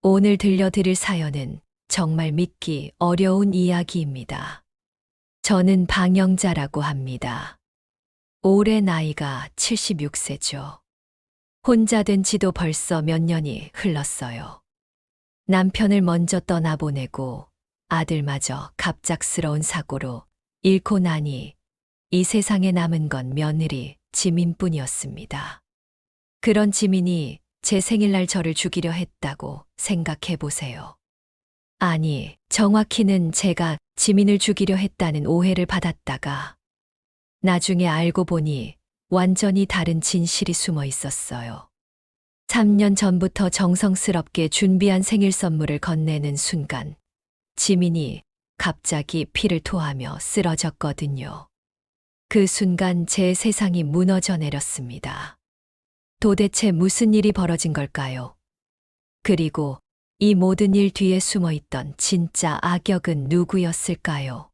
오늘 들려드릴 사연은 정말 믿기 어려운 이야기입니다. 저는 방영자라고 합니다. 올해 나이가 76세죠. 혼자 된 지도 벌써 몇 년이 흘렀어요. 남편을 먼저 떠나보내고 아들마저 갑작스러운 사고로 잃고 나니 이 세상에 남은 건 며느리 지민뿐이었습니다. 그런 지민이 제 생일날 저를 죽이려 했다고 생각해 보세요. 아니, 정확히는 제가 지민을 죽이려 했다는 오해를 받았다가 나중에 알고 보니 완전히 다른 진실이 숨어 있었어요. 3년 전부터 정성스럽게 준비한 생일 선물을 건네는 순간 지민이 갑자기 피를 토하며 쓰러졌거든요. 그 순간 제 세상이 무너져 내렸습니다. 도대체 무슨 일이 벌어진 걸까요? 그리고 이 모든 일 뒤에 숨어 있던 진짜 악역은 누구였을까요?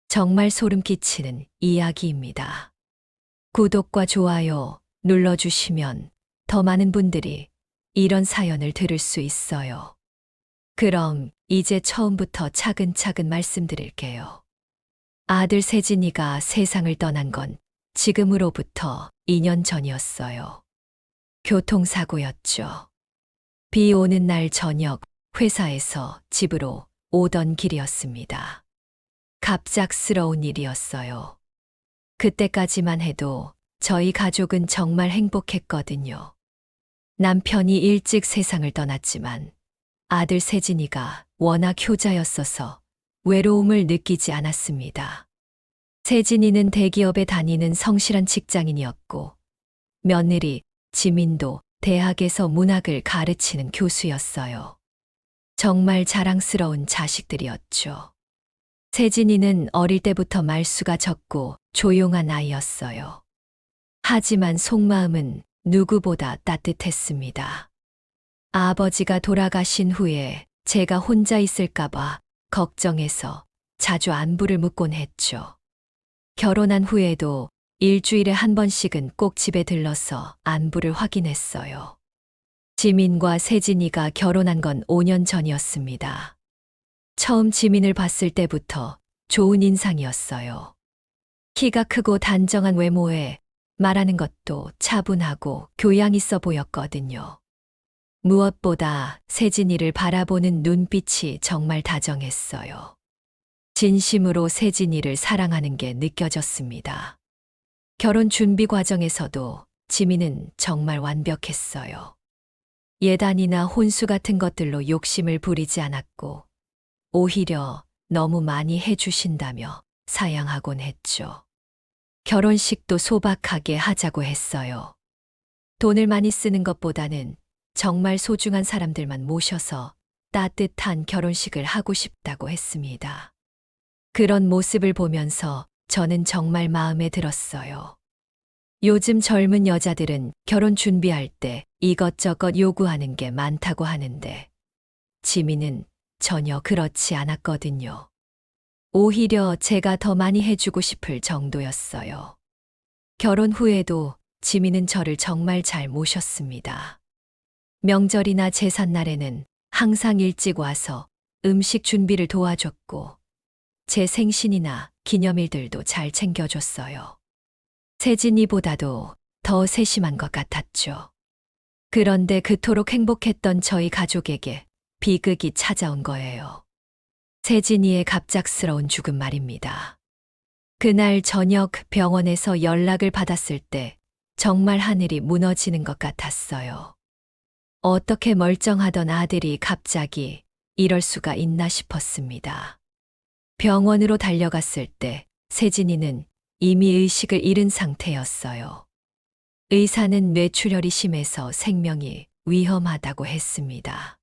정말 소름 끼치는 이야기입니다. 구독과 좋아요 눌러주시면 더 많은 분들이 이런 사연을 들을 수 있어요. 그럼 이제 처음부터 차근차근 말씀드릴게요. 아들 세진이가 세상을 떠난 건 지금으로부터 2년 전이었어요. 교통사고였죠. 비 오는 날 저녁 회사에서 집으로 오던 길이었습니다. 갑작스러운 일이었어요. 그때까지만 해도 저희 가족은 정말 행복했거든요. 남편이 일찍 세상을 떠났지만 아들 세진이가 워낙 효자였어서 외로움을 느끼지 않았습니다. 세진이는 대기업에 다니는 성실한 직장인이었고 며느리 지민도 대학에서 문학을 가르치는 교수였어요. 정말 자랑스러운 자식들이었죠. 세진이는 어릴 때부터 말수가 적고 조용한 아이였어요. 하지만 속마음은 누구보다 따뜻했습니다. 아버지가 돌아가신 후에 제가 혼자 있을까봐 걱정해서 자주 안부를 묻곤 했죠. 결혼한 후에도 일주일에 한 번씩은 꼭 집에 들러서 안부를 확인했어요. 지민과 세진이가 결혼한 건 5년 전이었습니다. 처음 지민을 봤을 때부터 좋은 인상이었어요. 키가 크고 단정한 외모에 말하는 것도 차분하고 교양 있어 보였거든요. 무엇보다 세진이를 바라보는 눈빛이 정말 다정했어요. 진심으로 세진이를 사랑하는 게 느껴졌습니다. 결혼 준비 과정에서도 지민은 정말 완벽했어요. 예단이나 혼수 같은 것들로 욕심을 부리지 않았고 오히려 너무 많이 해주신다며 사양하곤 했죠. 결혼식도 소박하게 하자고 했어요. 돈을 많이 쓰는 것보다는 정말 소중한 사람들만 모셔서 따뜻한 결혼식을 하고 싶다고 했습니다. 그런 모습을 보면서 저는 정말 마음에 들었어요. 요즘 젊은 여자들은 결혼 준비할 때 이것저것 요구하는 게 많다고 하는데 지민은 전혀 그렇지 않았거든요. 오히려 제가 더 많이 해주고 싶을 정도였어요. 결혼 후에도 지민은 저를 정말 잘 모셨습니다. 명절이나 제삿날에는 항상 일찍 와서 음식 준비를 도와줬고 제 생신이나 기념일들도 잘 챙겨줬어요. 세진이보다도 더 세심한 것 같았죠. 그런데 그토록 행복했던 저희 가족에게 비극이 찾아온 거예요. 세진이의 갑작스러운 죽음 말입니다. 그날 저녁 병원에서 연락을 받았을 때 정말 하늘이 무너지는 것 같았어요. 어떻게 멀쩡하던 아들이 갑자기 이럴 수가 있나 싶었습니다. 병원으로 달려갔을 때 세진이는 이미 의식을 잃은 상태였어요. 의사는 뇌출혈이 심해서 생명이 위험하다고 했습니다.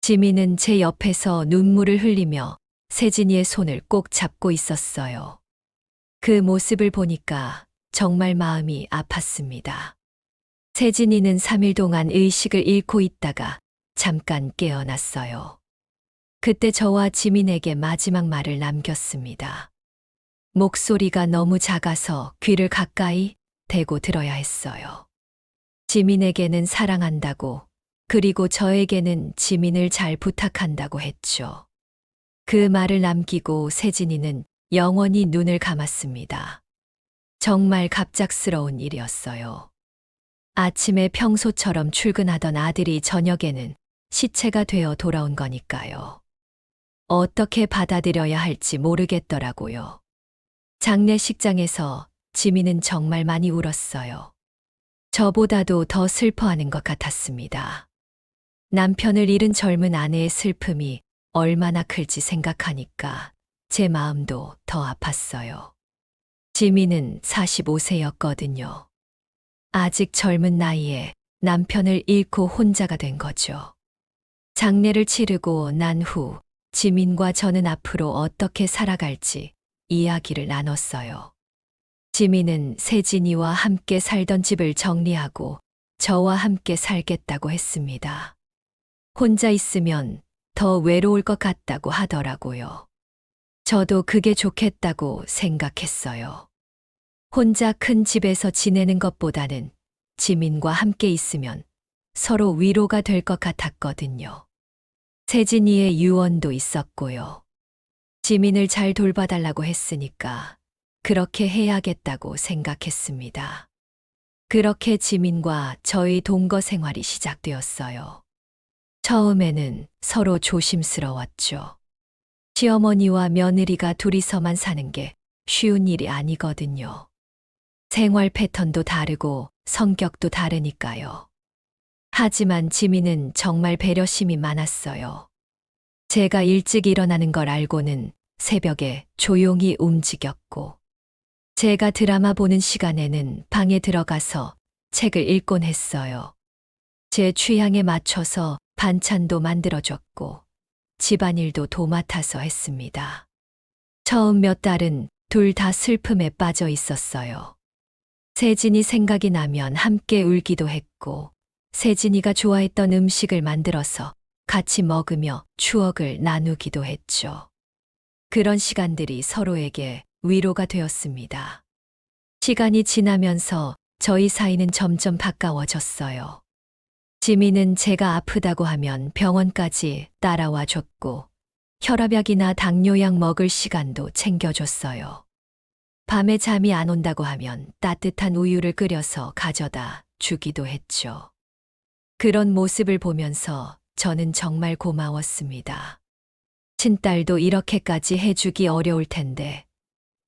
지민은 제 옆에서 눈물을 흘리며 세진이의 손을 꼭 잡고 있었어요. 그 모습을 보니까 정말 마음이 아팠습니다. 세진이는 3일 동안 의식을 잃고 있다가 잠깐 깨어났어요. 그때 저와 지민에게 마지막 말을 남겼습니다. 목소리가 너무 작아서 귀를 가까이 대고 들어야 했어요. 지민에게는 사랑한다고 그리고 저에게는 지민을 잘 부탁한다고 했죠. 그 말을 남기고 세진이는 영원히 눈을 감았습니다. 정말 갑작스러운 일이었어요. 아침에 평소처럼 출근하던 아들이 저녁에는 시체가 되어 돌아온 거니까요. 어떻게 받아들여야 할지 모르겠더라고요. 장례식장에서 지민은 정말 많이 울었어요. 저보다도 더 슬퍼하는 것 같았습니다. 남편을 잃은 젊은 아내의 슬픔이 얼마나 클지 생각하니까 제 마음도 더 아팠어요. 지민은 45세였거든요. 아직 젊은 나이에 남편을 잃고 혼자가 된 거죠. 장례를 치르고 난 후 지민과 저는 앞으로 어떻게 살아갈지 이야기를 나눴어요. 지민은 세진이와 함께 살던 집을 정리하고 저와 함께 살겠다고 했습니다. 혼자 있으면 더 외로울 것 같다고 하더라고요. 저도 그게 좋겠다고 생각했어요. 혼자 큰 집에서 지내는 것보다는 지민과 함께 있으면 서로 위로가 될 것 같았거든요. 세진이의 유언도 있었고요. 지민을 잘 돌봐달라고 했으니까 그렇게 해야겠다고 생각했습니다. 그렇게 지민과 저희 동거 생활이 시작되었어요. 처음에는 서로 조심스러웠죠. 시어머니와 며느리가 둘이서만 사는 게 쉬운 일이 아니거든요. 생활 패턴도 다르고 성격도 다르니까요. 하지만 지민은 정말 배려심이 많았어요. 제가 일찍 일어나는 걸 알고는 새벽에 조용히 움직였고, 제가 드라마 보는 시간에는 방에 들어가서 책을 읽곤 했어요. 제 취향에 맞춰서 반찬도 만들어줬고, 집안일도 도맡아서 했습니다. 처음 몇 달은 둘 다 슬픔에 빠져 있었어요. 세진이 생각이 나면 함께 울기도 했고, 세진이가 좋아했던 음식을 만들어서 같이 먹으며 추억을 나누기도 했죠. 그런 시간들이 서로에게 위로가 되었습니다. 시간이 지나면서 저희 사이는 점점 가까워졌어요. 지민은 제가 아프다고 하면 병원까지 따라와 줬고, 혈압약이나 당뇨약 먹을 시간도 챙겨줬어요. 밤에 잠이 안 온다고 하면 따뜻한 우유를 끓여서 가져다 주기도 했죠. 그런 모습을 보면서 저는 정말 고마웠습니다. 친딸도 이렇게까지 해주기 어려울 텐데,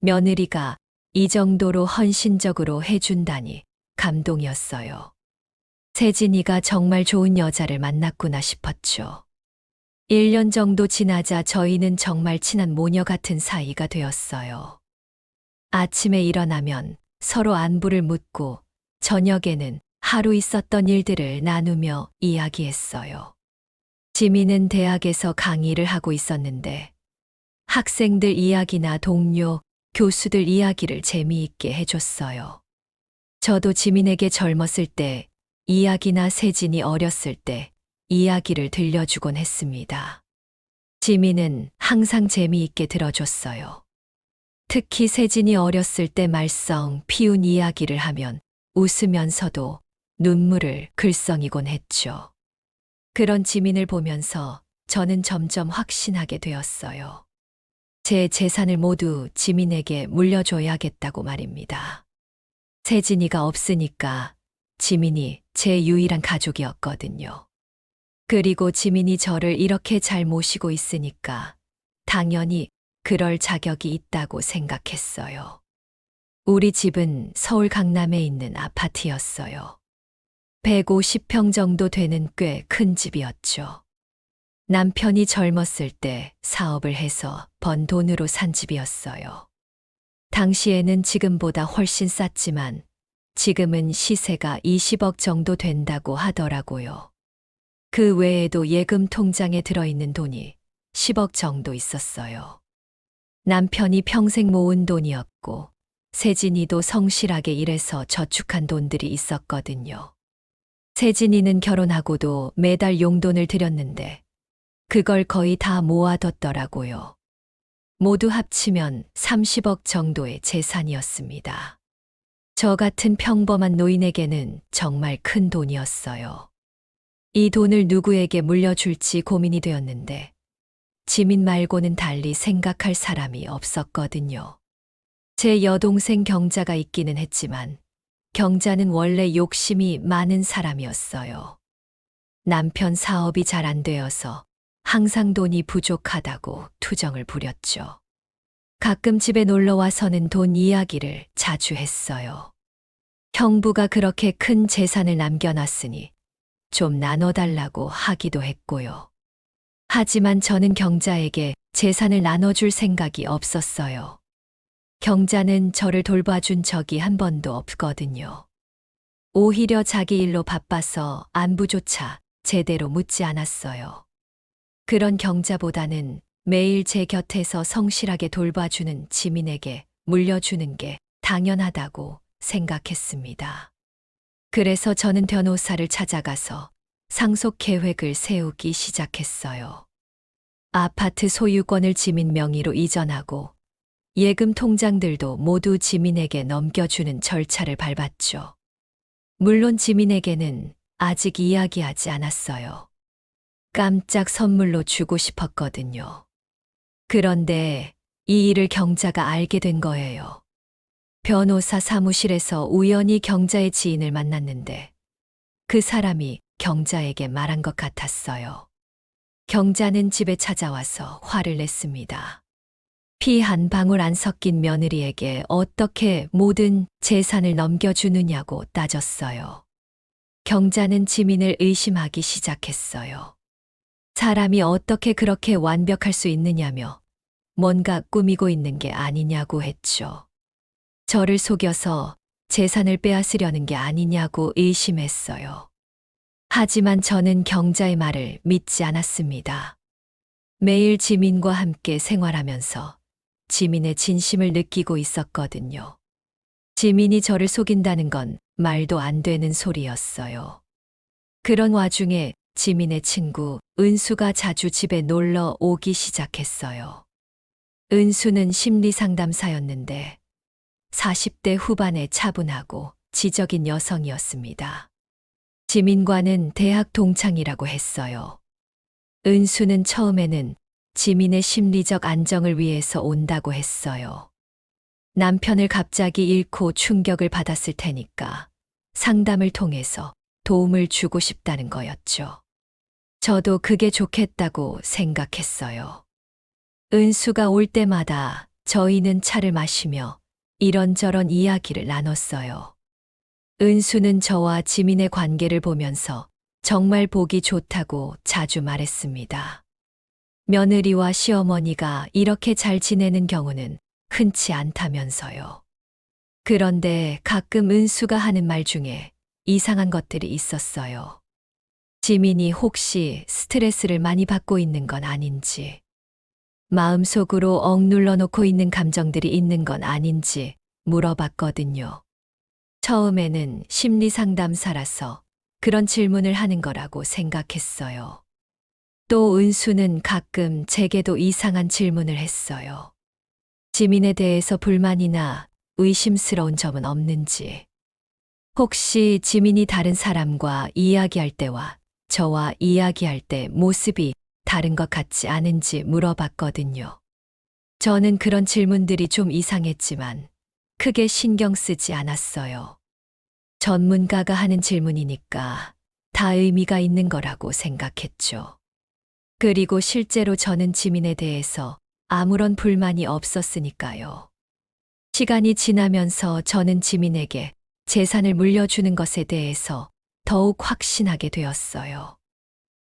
며느리가 이 정도로 헌신적으로 해준다니 감동이었어요. 세진이가 정말 좋은 여자를 만났구나 싶었죠. 1년 정도 지나자 저희는 정말 친한 모녀 같은 사이가 되었어요. 아침에 일어나면 서로 안부를 묻고 저녁에는 하루 있었던 일들을 나누며 이야기했어요. 지민은 대학에서 강의를 하고 있었는데 학생들 이야기나 동료, 교수들 이야기를 재미있게 해줬어요. 저도 지민에게 젊었을 때 이야기나 세진이 어렸을 때 이야기를 들려주곤 했습니다. 지민은 항상 재미있게 들어줬어요. 특히 세진이 어렸을 때 말썽 피운 이야기를 하면 웃으면서도 눈물을 글썽이곤 했죠. 그런 지민을 보면서 저는 점점 확신하게 되었어요. 제 재산을 모두 지민에게 물려줘야겠다고 말입니다. 세진이가 없으니까 지민이 제 유일한 가족이었거든요. 그리고 지민이 저를 이렇게 잘 모시고 있으니까 당연히 그럴 자격이 있다고 생각했어요. 우리 집은 서울 강남에 있는 아파트였어요. 150평 정도 되는 꽤 큰 집이었죠. 남편이 젊었을 때 사업을 해서 번 돈으로 산 집이었어요. 당시에는 지금보다 훨씬 쌌지만 지금은 시세가 20억 정도 된다고 하더라고요. 그 외에도 예금 통장에 들어있는 돈이 10억 정도 있었어요. 남편이 평생 모은 돈이었고 세진이도 성실하게 일해서 저축한 돈들이 있었거든요. 세진이는 결혼하고도 매달 용돈을 드렸는데 그걸 거의 다 모아뒀더라고요. 모두 합치면 30억 정도의 재산이었습니다. 저 같은 평범한 노인에게는 정말 큰 돈이었어요. 이 돈을 누구에게 물려줄지 고민이 되었는데 지민 말고는 달리 생각할 사람이 없었거든요. 제 여동생 경자가 있기는 했지만 경자는 원래 욕심이 많은 사람이었어요. 남편 사업이 잘 안 되어서 항상 돈이 부족하다고 투정을 부렸죠. 가끔 집에 놀러 와서는 돈 이야기를 자주 했어요. 형부가 그렇게 큰 재산을 남겨놨으니 좀 나눠달라고 하기도 했고요. 하지만 저는 경자에게 재산을 나눠줄 생각이 없었어요. 경자는 저를 돌봐준 적이 한 번도 없거든요. 오히려 자기 일로 바빠서 안부조차 제대로 묻지 않았어요. 그런 경자보다는 매일 제 곁에서 성실하게 돌봐주는 지민에게 물려주는 게 당연하다고 생각했습니다. 그래서 저는 변호사를 찾아가서 상속 계획을 세우기 시작했어요. 아파트 소유권을 지민 명의로 이전하고 예금 통장들도 모두 지민에게 넘겨주는 절차를 밟았죠. 물론 지민에게는 아직 이야기하지 않았어요. 깜짝 선물로 주고 싶었거든요. 그런데 이 일을 경자가 알게 된 거예요. 변호사 사무실에서 우연히 경자의 지인을 만났는데 그 사람이 경자에게 말한 것 같았어요. 경자는 집에 찾아와서 화를 냈습니다. 피 한 방울 안 섞인 며느리에게 어떻게 모든 재산을 넘겨주느냐고 따졌어요. 경자는 지민을 의심하기 시작했어요. 사람이 어떻게 그렇게 완벽할 수 있느냐며 뭔가 꾸미고 있는 게 아니냐고 했죠. 저를 속여서 재산을 빼앗으려는 게 아니냐고 의심했어요. 하지만 저는 경자의 말을 믿지 않았습니다. 매일 지민과 함께 생활하면서 지민의 진심을 느끼고 있었거든요. 지민이 저를 속인다는 건 말도 안 되는 소리였어요. 그런 와중에 지민의 친구 은수가 자주 집에 놀러 오기 시작했어요. 은수는 심리상담사였는데 40대 후반의 차분하고 지적인 여성이었습니다. 지민과는 대학 동창이라고 했어요. 은수는 처음에는 지민의 심리적 안정을 위해서 온다고 했어요. 남편을 갑자기 잃고 충격을 받았을 테니까 상담을 통해서 도움을 주고 싶다는 거였죠. 저도 그게 좋겠다고 생각했어요. 은수가 올 때마다 저희는 차를 마시며 이런저런 이야기를 나눴어요. 은수는 저와 지민의 관계를 보면서 정말 보기 좋다고 자주 말했습니다. 며느리와 시어머니가 이렇게 잘 지내는 경우는 흔치 않다면서요. 그런데 가끔 은수가 하는 말 중에 이상한 것들이 있었어요. 지민이 혹시 스트레스를 많이 받고 있는 건 아닌지, 마음속으로 억눌러 놓고 있는 감정들이 있는 건 아닌지 물어봤거든요. 처음에는 심리상담사라서 그런 질문을 하는 거라고 생각했어요. 또 은수는 가끔 제게도 이상한 질문을 했어요. 지민에 대해서 불만이나 의심스러운 점은 없는지, 혹시 지민이 다른 사람과 이야기할 때와 저와 이야기할 때 모습이 다른 것 같지 않은지 물어봤거든요. 저는 그런 질문들이 좀 이상했지만 크게 신경 쓰지 않았어요. 전문가가 하는 질문이니까 다 의미가 있는 거라고 생각했죠. 그리고 실제로 저는 지민에 대해서 아무런 불만이 없었으니까요. 시간이 지나면서 저는 지민에게 재산을 물려주는 것에 대해서 더욱 확신하게 되었어요.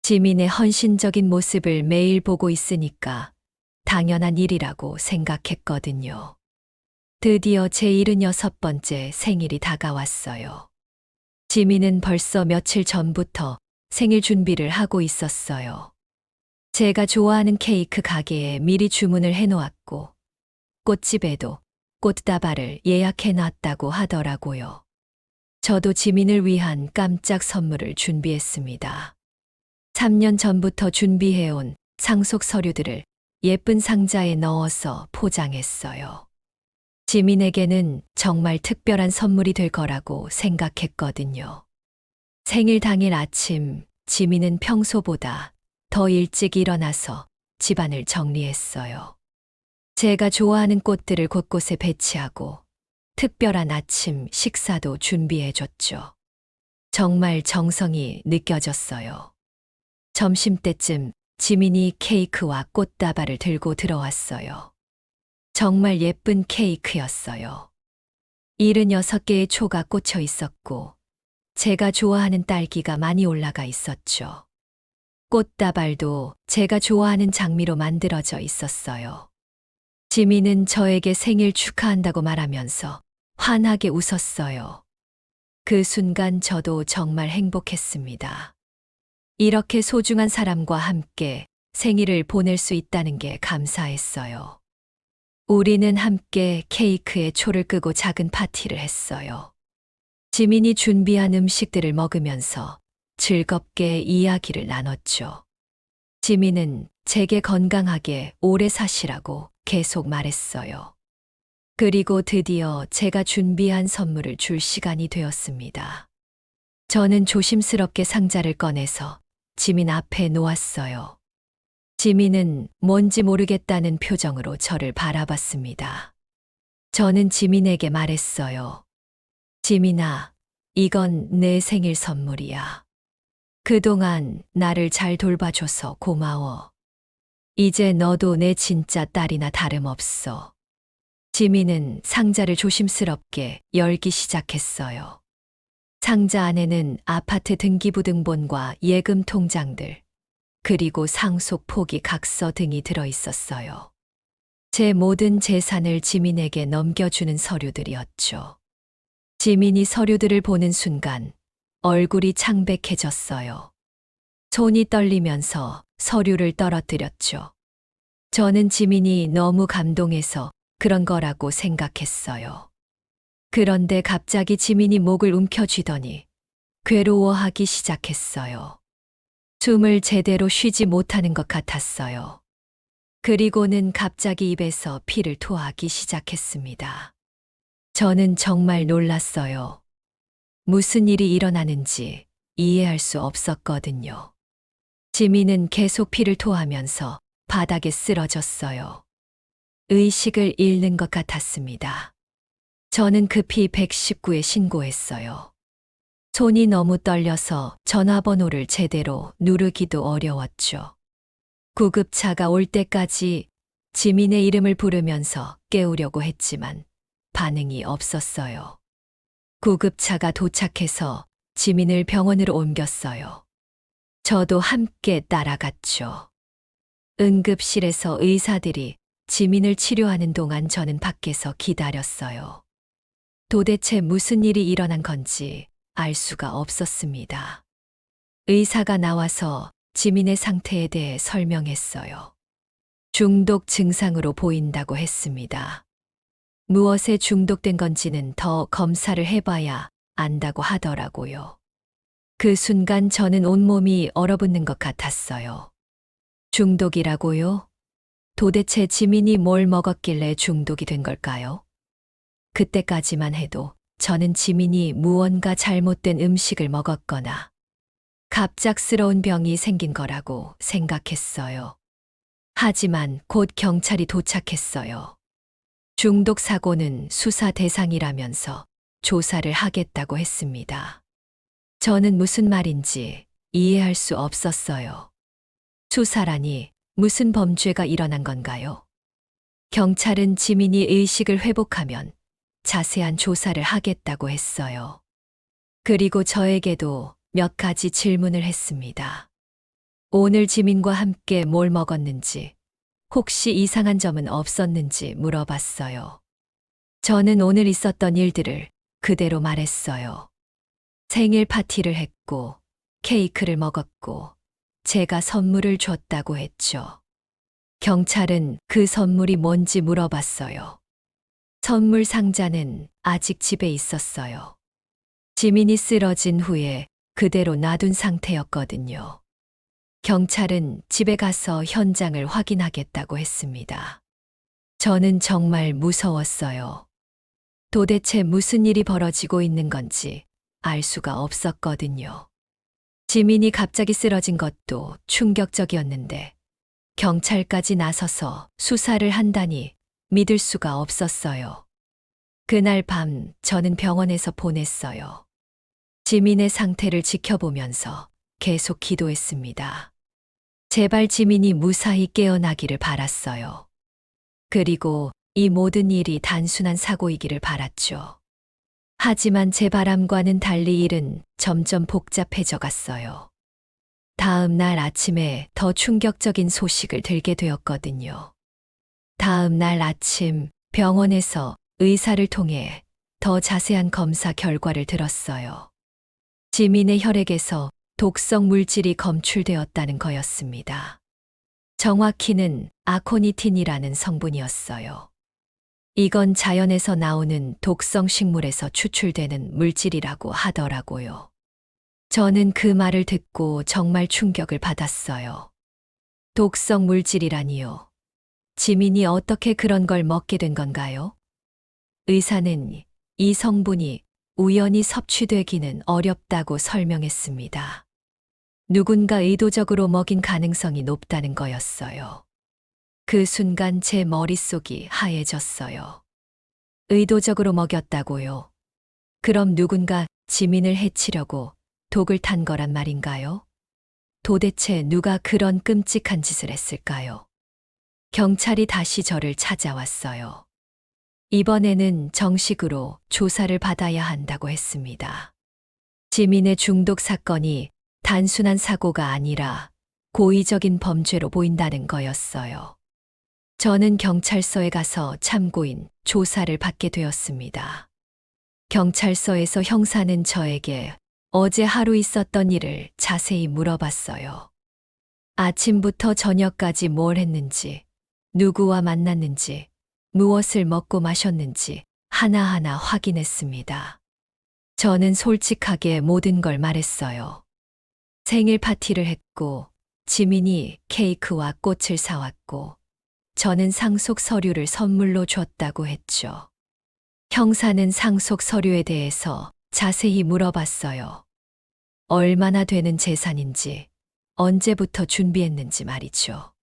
지민의 헌신적인 모습을 매일 보고 있으니까 당연한 일이라고 생각했거든요. 드디어 제 76번째 생일이 다가왔어요. 지민은 벌써 며칠 전부터 생일 준비를 하고 있었어요. 제가 좋아하는 케이크 가게에 미리 주문을 해놓았고 꽃집에도 꽃다발을 예약해놨다고 하더라고요. 저도 지민을 위한 깜짝 선물을 준비했습니다. 3년 전부터 준비해온 상속 서류들을 예쁜 상자에 넣어서 포장했어요. 지민에게는 정말 특별한 선물이 될 거라고 생각했거든요. 생일 당일 아침 지민은 평소보다 더 일찍 일어나서 집안을 정리했어요. 제가 좋아하는 꽃들을 곳곳에 배치하고 특별한 아침 식사도 준비해줬죠. 정말 정성이 느껴졌어요. 점심때쯤 지민이 케이크와 꽃다발을 들고 들어왔어요. 정말 예쁜 케이크였어요. 76개의 초가 꽂혀 있었고, 제가 좋아하는 딸기가 많이 올라가 있었죠. 꽃다발도 제가 좋아하는 장미로 만들어져 있었어요. 지민은 저에게 생일 축하한다고 말하면서 환하게 웃었어요. 그 순간 저도 정말 행복했습니다. 이렇게 소중한 사람과 함께 생일을 보낼 수 있다는 게 감사했어요. 우리는 함께 케이크에 초를 끄고 작은 파티를 했어요. 지민이 준비한 음식들을 먹으면서 즐겁게 이야기를 나눴죠. 지민은 제게 건강하게 오래 사시라고 계속 말했어요. 그리고 드디어 제가 준비한 선물을 줄 시간이 되었습니다. 저는 조심스럽게 상자를 꺼내서 지민 앞에 놓았어요. 지민은 뭔지 모르겠다는 표정으로 저를 바라봤습니다. 저는 지민에게 말했어요. 지민아, 이건 내 생일 선물이야. 그동안 나를 잘 돌봐줘서 고마워. 이제 너도 내 진짜 딸이나 다름없어. 지민은 상자를 조심스럽게 열기 시작했어요. 상자 안에는 아파트 등기부등본과 예금 통장들, 그리고 상속 포기 각서 등이 들어 있었어요. 제 모든 재산을 지민에게 넘겨주는 서류들이었죠. 지민이 서류들을 보는 순간 얼굴이 창백해졌어요. 손이 떨리면서 서류를 떨어뜨렸죠. 저는 지민이 너무 감동해서 그런 거라고 생각했어요. 그런데 갑자기 지민이 목을 움켜쥐더니 괴로워하기 시작했어요. 숨을 제대로 쉬지 못하는 것 같았어요. 그리고는 갑자기 입에서 피를 토하기 시작했습니다. 저는 정말 놀랐어요. 무슨 일이 일어나는지 이해할 수 없었거든요. 지민은 계속 피를 토하면서 바닥에 쓰러졌어요. 의식을 잃는 것 같았습니다. 저는 급히 119에 신고했어요. 손이 너무 떨려서 전화번호를 제대로 누르기도 어려웠죠. 구급차가 올 때까지 지민의 이름을 부르면서 깨우려고 했지만 반응이 없었어요. 구급차가 도착해서 지민을 병원으로 옮겼어요. 저도 함께 따라갔죠. 응급실에서 의사들이 지민을 치료하는 동안 저는 밖에서 기다렸어요. 도대체 무슨 일이 일어난 건지 알 수가 없었습니다. 의사가 나와서 지민의 상태에 대해 설명했어요. 중독 증상으로 보인다고 했습니다. 무엇에 중독된 건지는 더 검사를 해봐야 안다고 하더라고요. 그 순간 저는 온몸이 얼어붙는 것 같았어요. 중독이라고요? 도대체 지민이 뭘 먹었길래 중독이 된 걸까요? 그때까지만 해도 저는 지민이 무언가 잘못된 음식을 먹었거나 갑작스러운 병이 생긴 거라고 생각했어요. 하지만 곧 경찰이 도착했어요. 중독 사고는 수사 대상이라면서 조사를 하겠다고 했습니다. 저는 무슨 말인지 이해할 수 없었어요. 수사라니 무슨 범죄가 일어난 건가요? 경찰은 지민이 의식을 회복하면 자세한 조사를 하겠다고 했어요. 그리고 저에게도 몇 가지 질문을 했습니다. 오늘 지민과 함께 뭘 먹었는지, 혹시 이상한 점은 없었는지 물어봤어요. 저는 오늘 있었던 일들을 그대로 말했어요. 생일 파티를 했고, 케이크를 먹었고, 제가 선물을 줬다고 했죠. 경찰은 그 선물이 뭔지 물어봤어요. 선물 상자는 아직 집에 있었어요. 지민이 쓰러진 후에 그대로 놔둔 상태였거든요. 경찰은 집에 가서 현장을 확인하겠다고 했습니다. 저는 정말 무서웠어요. 도대체 무슨 일이 벌어지고 있는 건지 알 수가 없었거든요. 지민이 갑자기 쓰러진 것도 충격적이었는데 경찰까지 나서서 수사를 한다니 믿을 수가 없었어요. 그날 밤 저는 병원에서 보냈어요. 지민의 상태를 지켜보면서 계속 기도했습니다. 제발 지민이 무사히 깨어나기를 바랐어요. 그리고 이 모든 일이 단순한 사고이기를 바랐죠. 하지만 제 바람과는 달리 일은 점점 복잡해져 갔어요. 다음 날 아침에 더 충격적인 소식을 들게 되었거든요. 다음 날 아침 병원에서 의사를 통해 더 자세한 검사 결과를 들었어요. 지민의 혈액에서 독성 물질이 검출되었다는 거였습니다. 정확히는 아코니틴이라는 성분이었어요. 이건 자연에서 나오는 독성 식물에서 추출되는 물질이라고 하더라고요. 저는 그 말을 듣고 정말 충격을 받았어요. 독성 물질이라니요. 지민이 어떻게 그런 걸 먹게 된 건가요? 의사는 이 성분이 우연히 섭취되기는 어렵다고 설명했습니다. 누군가 의도적으로 먹인 가능성이 높다는 거였어요. 그 순간 제 머릿속이 하얘졌어요. 의도적으로 먹였다고요? 그럼 누군가 지민을 해치려고 독을 탄 거란 말인가요? 도대체 누가 그런 끔찍한 짓을 했을까요? 경찰이 다시 저를 찾아왔어요. 이번에는 정식으로 조사를 받아야 한다고 했습니다. 지민의 중독 사건이 단순한 사고가 아니라 고의적인 범죄로 보인다는 거였어요. 저는 경찰서에 가서 참고인 조사를 받게 되었습니다. 경찰서에서 형사는 저에게 어제 하루 있었던 일을 자세히 물어봤어요. 아침부터 저녁까지 뭘 했는지, 누구와 만났는지, 무엇을 먹고 마셨는지 하나하나 확인했습니다. 저는 솔직하게 모든 걸 말했어요. 생일 파티를 했고, 지민이 케이크와 꽃을 사왔고, 저는 상속 서류를 선물로 줬다고 했죠. 형사는 상속 서류에 대해서 자세히 물어봤어요. 얼마나 되는 재산인지, 언제부터 준비했는지 말이죠.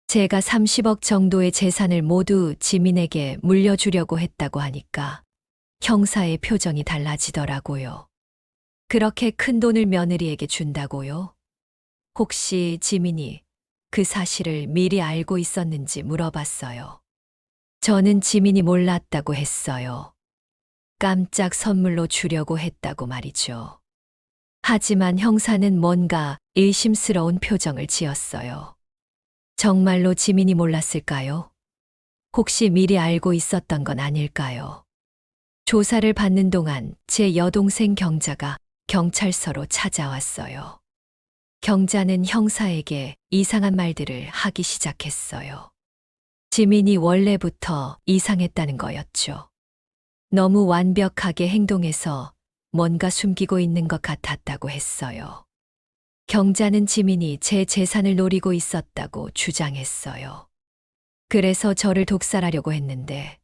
제가 30억 정도의 재산을 모두 지민에게 물려주려고 했다고 하니까 형사의 표정이 달라지더라고요. 그렇게 큰 돈을 며느리에게 준다고요? 혹시 지민이 그 사실을 미리 알고 있었는지 물어봤어요. 저는 지민이 몰랐다고 했어요. 깜짝 선물로 주려고 했다고 말이죠. 하지만 형사는 뭔가 의심스러운 표정을 지었어요. 정말로 지민이 몰랐을까요? 혹시 미리 알고 있었던 건 아닐까요? 조사를 받는 동안 제 여동생 경자가 경찰서로 찾아왔어요. 경자는 형사에게 이상한 말들을 하기 시작했어요. 지민이 원래부터 이상했다는 거였죠. 너무 완벽하게 행동해서 뭔가 숨기고 있는 것 같았다고 했어요. 경자는 지민이 제 재산을 노리고 있었다고 주장했어요. 그래서 저를 독살하려고 했는데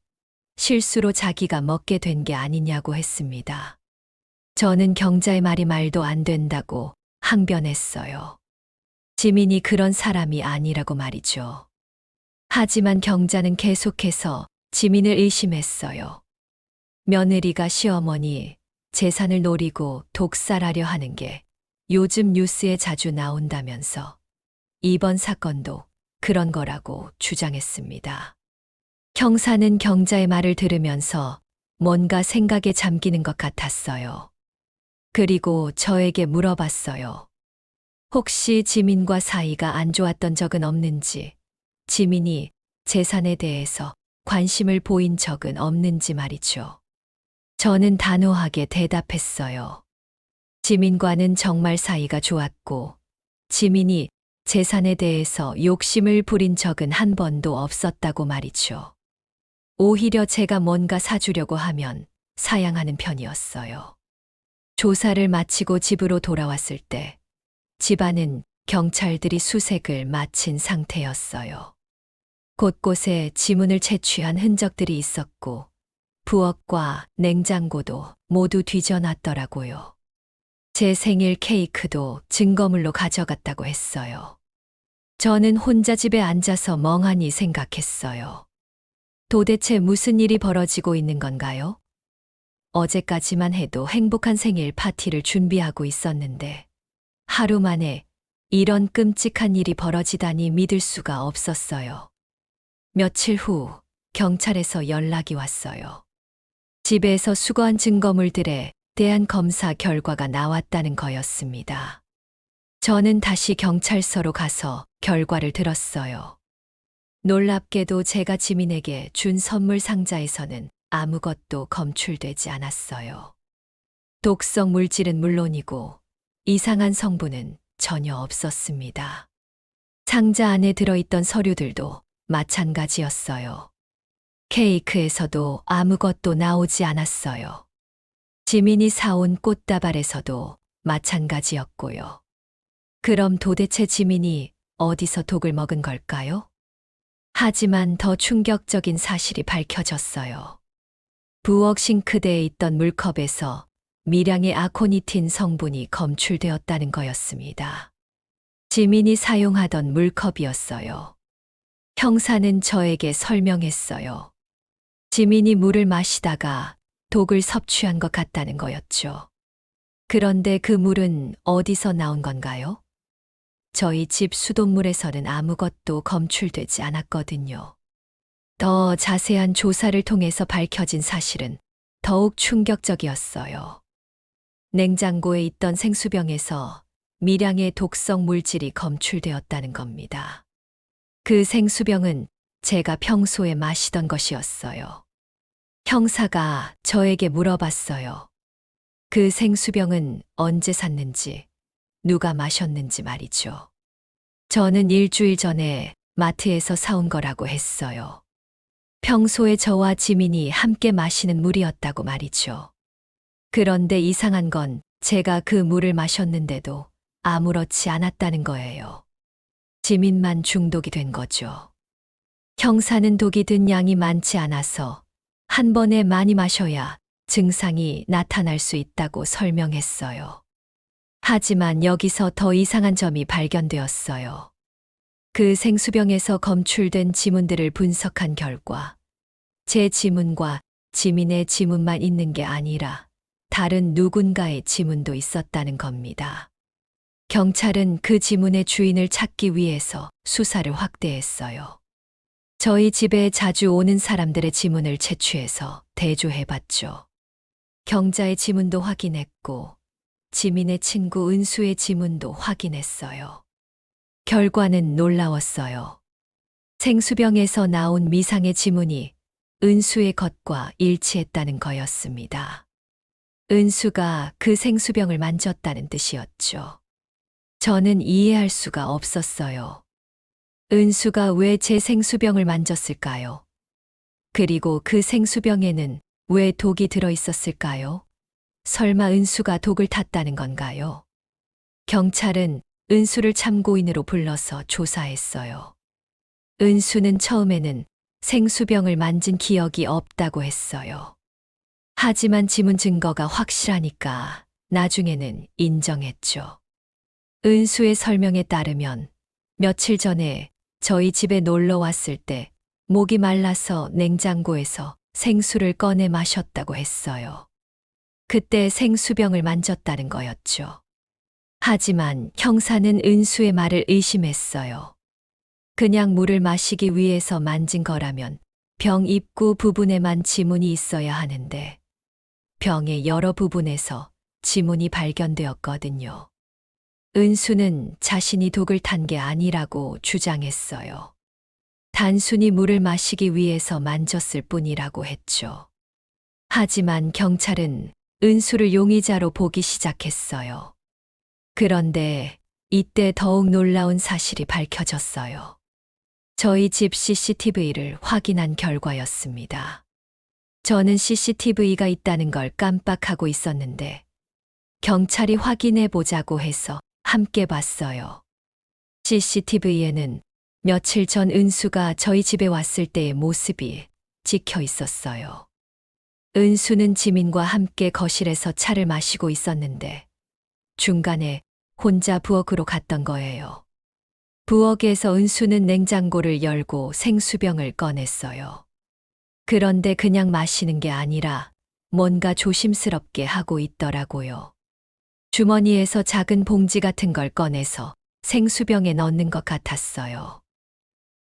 실수로 자기가 먹게 된 게 아니냐고 했습니다. 저는 경자의 말이 말도 안 된다고 항변했어요. 지민이 그런 사람이 아니라고 말이죠. 하지만 경자는 계속해서 지민을 의심했어요. 며느리가 시어머니 재산을 노리고 독살하려 하는 게 요즘 뉴스에 자주 나온다면서 이번 사건도 그런 거라고 주장했습니다. 형사는 경자의 말을 들으면서 뭔가 생각에 잠기는 것 같았어요. 그리고 저에게 물어봤어요. 혹시 지민과 사이가 안 좋았던 적은 없는지, 지민이 재산에 대해서 관심을 보인 적은 없는지 말이죠. 저는 단호하게 대답했어요. 지민과는 정말 사이가 좋았고, 지민이 재산에 대해서 욕심을 부린 적은 한 번도 없었다고 말이죠. 오히려 제가 뭔가 사주려고 하면 사양하는 편이었어요. 조사를 마치고 집으로 돌아왔을 때 집안은 경찰들이 수색을 마친 상태였어요. 곳곳에 지문을 채취한 흔적들이 있었고 부엌과 냉장고도 모두 뒤져놨더라고요. 제 생일 케이크도 증거물로 가져갔다고 했어요. 저는 혼자 집에 앉아서 멍하니 생각했어요. 도대체 무슨 일이 벌어지고 있는 건가요? 어제까지만 해도 행복한 생일 파티를 준비하고 있었는데 하루 만에 이런 끔찍한 일이 벌어지다니 믿을 수가 없었어요. 며칠 후 경찰에서 연락이 왔어요. 집에서 수거한 증거물들에 대한 검사 결과가 나왔다는 거였습니다. 저는 다시 경찰서로 가서 결과를 들었어요. 놀랍게도 제가 지민에게 준 선물 상자에서는 아무것도 검출되지 않았어요. 독성 물질은 물론이고 이상한 성분은 전혀 없었습니다. 상자 안에 들어있던 서류들도 마찬가지였어요. 케이크에서도 아무것도 나오지 않았어요. 지민이 사온 꽃다발에서도 마찬가지였고요. 그럼 도대체 지민이 어디서 독을 먹은 걸까요? 하지만 더 충격적인 사실이 밝혀졌어요. 부엌 싱크대에 있던 물컵에서 미량의 아코니틴 성분이 검출되었다는 거였습니다. 지민이 사용하던 물컵이었어요. 형사는 저에게 설명했어요. 지민이 물을 마시다가 독을 섭취한 것 같다는 거였죠. 그런데 그 물은 어디서 나온 건가요? 저희 집 수돗물에서는 아무것도 검출되지 않았거든요. 더 자세한 조사를 통해서 밝혀진 사실은 더욱 충격적이었어요. 냉장고에 있던 생수병에서 미량의 독성 물질이 검출되었다는 겁니다. 그 생수병은 제가 평소에 마시던 것이었어요. 형사가 저에게 물어봤어요. 그 생수병은 언제 샀는지, 누가 마셨는지 말이죠. 저는 일주일 전에 마트에서 사온 거라고 했어요. 평소에 저와 지민이 함께 마시는 물이었다고 말이죠. 그런데 이상한 건 제가 그 물을 마셨는데도 아무렇지 않았다는 거예요. 지민만 중독이 된 거죠. 형사는 독이 든 양이 많지 않아서 한 번에 많이 마셔야 증상이 나타날 수 있다고 설명했어요. 하지만 여기서 더 이상한 점이 발견되었어요. 그 생수병에서 검출된 지문들을 분석한 결과 제 지문과 지민의 지문만 있는 게 아니라 다른 누군가의 지문도 있었다는 겁니다. 경찰은 그 지문의 주인을 찾기 위해서 수사를 확대했어요. 저희 집에 자주 오는 사람들의 지문을 채취해서 대조해봤죠. 경자의 지문도 확인했고 지민의 친구 은수의 지문도 확인했어요. 결과는 놀라웠어요. 생수병에서 나온 미상의 지문이 은수의 것과 일치했다는 거였습니다. 은수가 그 생수병을 만졌다는 뜻이었죠. 저는 이해할 수가 없었어요. 은수가 왜 제 생수병을 만졌을까요? 그리고 그 생수병에는 왜 독이 들어 있었을까요? 설마 은수가 독을 탔다는 건가요? 경찰은 은수를 참고인으로 불러서 조사했어요. 은수는 처음에는 생수병을 만진 기억이 없다고 했어요. 하지만 지문 증거가 확실하니까 나중에는 인정했죠. 은수의 설명에 따르면 며칠 전에 저희 집에 놀러 왔을 때 목이 말라서 냉장고에서 생수를 꺼내 마셨다고 했어요. 그때 생수병을 만졌다는 거였죠. 하지만 형사는 은수의 말을 의심했어요. 그냥 물을 마시기 위해서 만진 거라면 병 입구 부분에만 지문이 있어야 하는데 병의 여러 부분에서 지문이 발견되었거든요. 은수는 자신이 독을 탄 게 아니라고 주장했어요. 단순히 물을 마시기 위해서 만졌을 뿐이라고 했죠. 하지만 경찰은 은수를 용의자로 보기 시작했어요. 그런데 이때 더욱 놀라운 사실이 밝혀졌어요. 저희 집 CCTV를 확인한 결과였습니다. 저는 CCTV가 있다는 걸 깜빡하고 있었는데 경찰이 확인해 보자고 해서 함께 봤어요. CCTV에는 며칠 전 은수가 저희 집에 왔을 때의 모습이 찍혀 있었어요. 은수는 지민과 함께 거실에서 차를 마시고 있었는데 중간에 혼자 부엌으로 갔던 거예요. 부엌에서 은수는 냉장고를 열고 생수병을 꺼냈어요. 그런데 그냥 마시는 게 아니라 뭔가 조심스럽게 하고 있더라고요. 주머니에서 작은 봉지 같은 걸 꺼내서 생수병에 넣는 것 같았어요.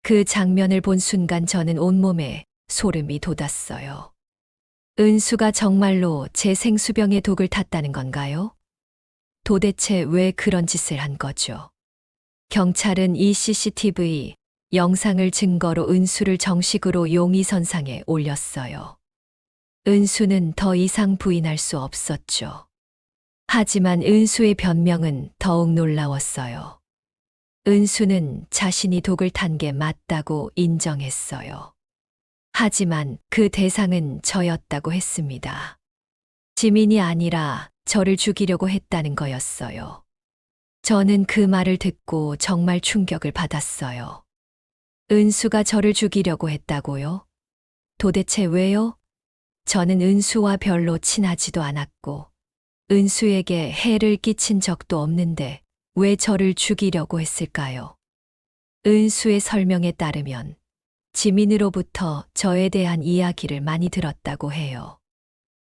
그 장면을 본 순간 저는 온몸에 소름이 돋았어요. 은수가 정말로 제 생수병에 독을 탔다는 건가요? 도대체 왜 그런 짓을 한 거죠? 경찰은 이 CCTV 영상을 증거로 은수를 정식으로 용의선상에 올렸어요. 은수는 더 이상 부인할 수 없었죠. 하지만 은수의 변명은 더욱 놀라웠어요. 은수는 자신이 독을 탄 게 맞다고 인정했어요. 하지만 그 대상은 저였다고 했습니다. 지민이 아니라 저를 죽이려고 했다는 거였어요. 저는 그 말을 듣고 정말 충격을 받았어요. 은수가 저를 죽이려고 했다고요? 도대체 왜요? 저는 은수와 별로 친하지도 않았고, 은수에게 해를 끼친 적도 없는데 왜 저를 죽이려고 했을까요? 은수의 설명에 따르면 지민으로부터 저에 대한 이야기를 많이 들었다고 해요.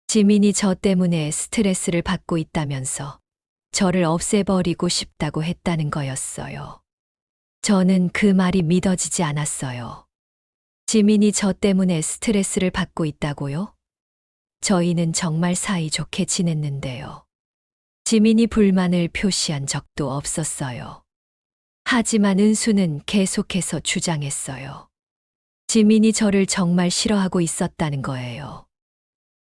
지민이 저 때문에 스트레스를 받고 있다면서 저를 없애버리고 싶다고 했다는 거였어요. 저는 그 말이 믿어지지 않았어요. 지민이 저 때문에 스트레스를 받고 있다고요? 저희는 정말 사이좋게 지냈는데요. 지민이 불만을 표시한 적도 없었어요. 하지만 은수는 계속해서 주장했어요. 지민이 저를 정말 싫어하고 있었다는 거예요.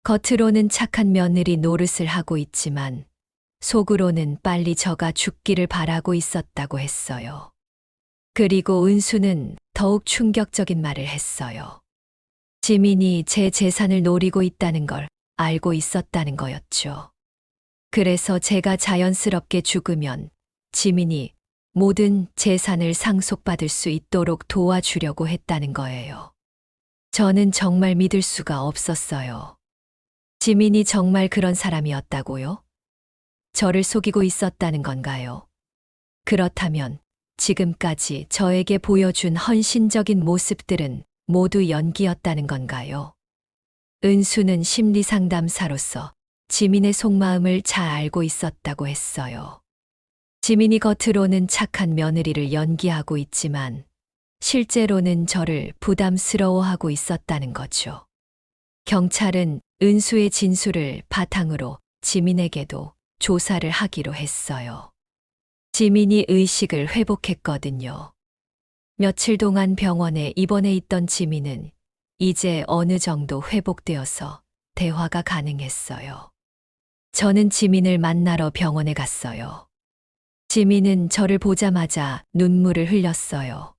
겉으로는 착한 며느리 노릇을 하고 있지만 속으로는 빨리 저가 죽기를 바라고 있었다고 했어요. 그리고 은수는 더욱 충격적인 말을 했어요. 지민이 제 재산을 노리고 있다는 걸 알고 있었다는 거였죠. 그래서 제가 자연스럽게 죽으면 지민이 모든 재산을 상속받을 수 있도록 도와주려고 했다는 거예요. 저는 정말 믿을 수가 없었어요. 지민이 정말 그런 사람이었다고요? 저를 속이고 있었다는 건가요? 그렇다면 지금까지 저에게 보여준 헌신적인 모습들은 모두 연기였다는 건가요? 은수는 심리상담사로서 지민의 속마음을 잘 알고 있었다고 했어요. 지민이 겉으로는 착한 며느리를 연기하고 있지만 실제로는 저를 부담스러워하고 있었다는 거죠. 경찰은 은수의 진술을 바탕으로 지민에게도 조사를 하기로 했어요. 지민이 의식을 회복했거든요. 며칠 동안 병원에 입원해 있던 지민은 이제 어느 정도 회복되어서 대화가 가능했어요. 저는 지민을 만나러 병원에 갔어요. 지민은 저를 보자마자 눈물을 흘렸어요.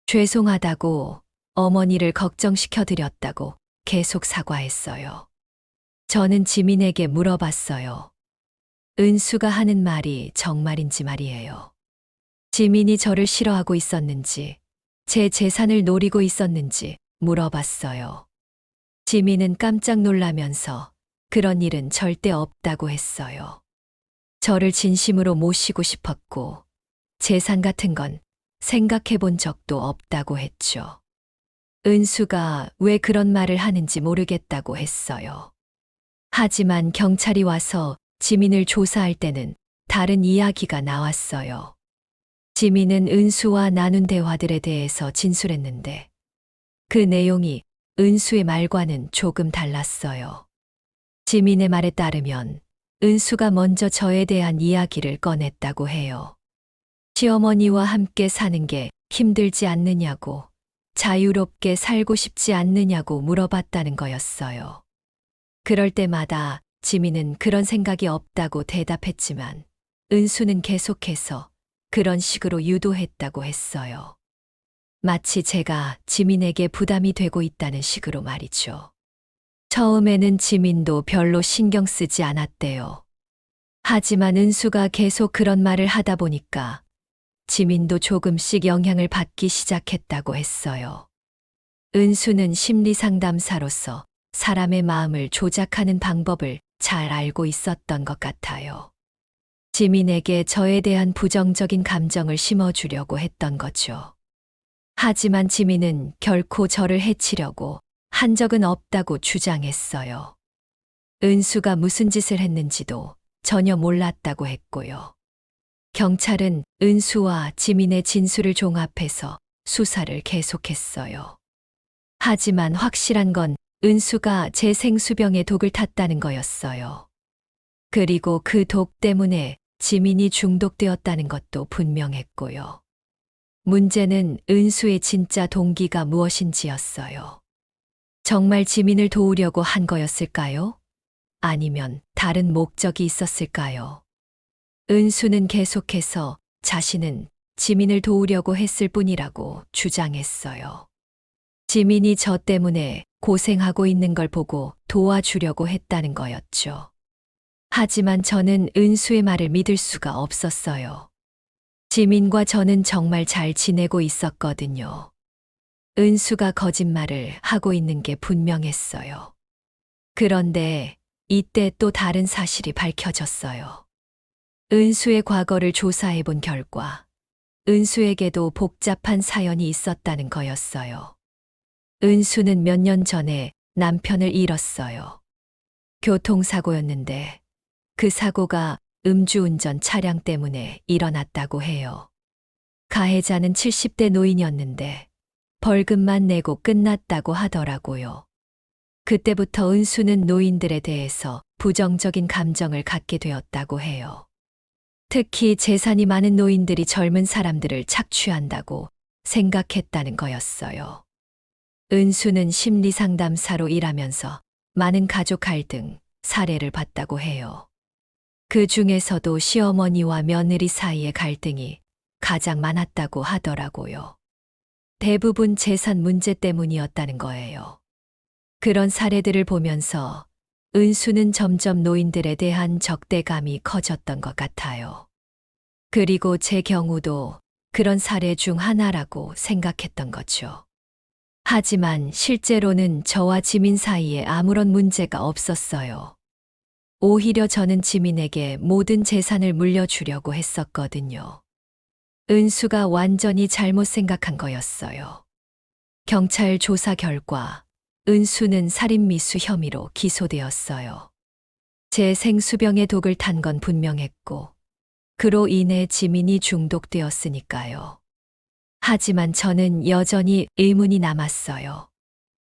죄송하다고, 어머니를 걱정시켜드렸다고 계속 사과했어요. 저는 지민에게 물어봤어요. 은수가 하는 말이 정말인지 말이에요. 지민이 저를 싫어하고 있었는지, 제 재산을 노리고 있었는지 물어봤어요. 지민은 깜짝 놀라면서 그런 일은 절대 없다고 했어요. 저를 진심으로 모시고 싶었고, 재산 같은 건 생각해 본 적도 없다고 했죠. 은수가 왜 그런 말을 하는지 모르겠다고 했어요. 하지만 경찰이 와서 지민을 조사할 때는 다른 이야기가 나왔어요. 지민은 은수와 나눈 대화들에 대해서 진술했는데 그 내용이 은수의 말과는 조금 달랐어요. 지민의 말에 따르면 은수가 먼저 저에 대한 이야기를 꺼냈다고 해요. 시어머니와 함께 사는 게 힘들지 않느냐고, 자유롭게 살고 싶지 않느냐고 물어봤다는 거였어요. 그럴 때마다 지민은 그런 생각이 없다고 대답했지만 은수는 계속해서 그런 식으로 유도했다고 했어요. 마치 제가 지민에게 부담이 되고 있다는 식으로 말이죠. 처음에는 지민도 별로 신경 쓰지 않았대요. 하지만 은수가 계속 그런 말을 하다 보니까 지민도 조금씩 영향을 받기 시작했다고 했어요. 은수는 심리상담사로서 사람의 마음을 조작하는 방법을 잘 알고 있었던 것 같아요. 지민에게 저에 대한 부정적인 감정을 심어주려고 했던 거죠. 하지만 지민은 결코 저를 해치려고 한 적은 없다고 주장했어요. 은수가 무슨 짓을 했는지도 전혀 몰랐다고 했고요. 경찰은 은수와 지민의 진술을 종합해서 수사를 계속했어요. 하지만 확실한 건 은수가 제 생수병에 독을 탔다는 거였어요. 그리고 그 독 때문에 지민이 중독되었다는 것도 분명했고요. 문제는 은수의 진짜 동기가 무엇인지였어요. 정말 지민을 도우려고 한 거였을까요? 아니면 다른 목적이 있었을까요? 은수는 계속해서 자신은 지민을 도우려고 했을 뿐이라고 주장했어요. 지민이 저 때문에 고생하고 있는 걸 보고 도와주려고 했다는 거였죠. 하지만 저는 은수의 말을 믿을 수가 없었어요. 지민과 저는 정말 잘 지내고 있었거든요. 은수가 거짓말을 하고 있는 게 분명했어요. 그런데 이때 또 다른 사실이 밝혀졌어요. 은수의 과거를 조사해 본 결과 은수에게도 복잡한 사연이 있었다는 거였어요. 은수는 몇 년 전에 남편을 잃었어요. 교통사고였는데 그 사고가 음주운전 차량 때문에 일어났다고 해요. 가해자는 70대 노인이었는데 벌금만 내고 끝났다고 하더라고요. 그때부터 은수는 노인들에 대해서 부정적인 감정을 갖게 되었다고 해요. 특히 재산이 많은 노인들이 젊은 사람들을 착취한다고 생각했다는 거였어요. 은수는 심리상담사로 일하면서 많은 가족 갈등, 사례를 봤다고 해요. 그 중에서도 시어머니와 며느리 사이의 갈등이 가장 많았다고 하더라고요. 대부분 재산 문제 때문이었다는 거예요. 그런 사례들을 보면서 은수는 점점 노인들에 대한 적대감이 커졌던 것 같아요. 그리고 제 경우도 그런 사례 중 하나라고 생각했던 거죠. 하지만 실제로는 저와 지민 사이에 아무런 문제가 없었어요. 오히려 저는 지민에게 모든 재산을 물려주려고 했었거든요. 은수가 완전히 잘못 생각한 거였어요. 경찰 조사 결과 은수는 살인미수 혐의로 기소되었어요. 제 생수병에 독을 탄 건 분명했고, 그로 인해 지민이 중독되었으니까요. 하지만 저는 여전히 의문이 남았어요.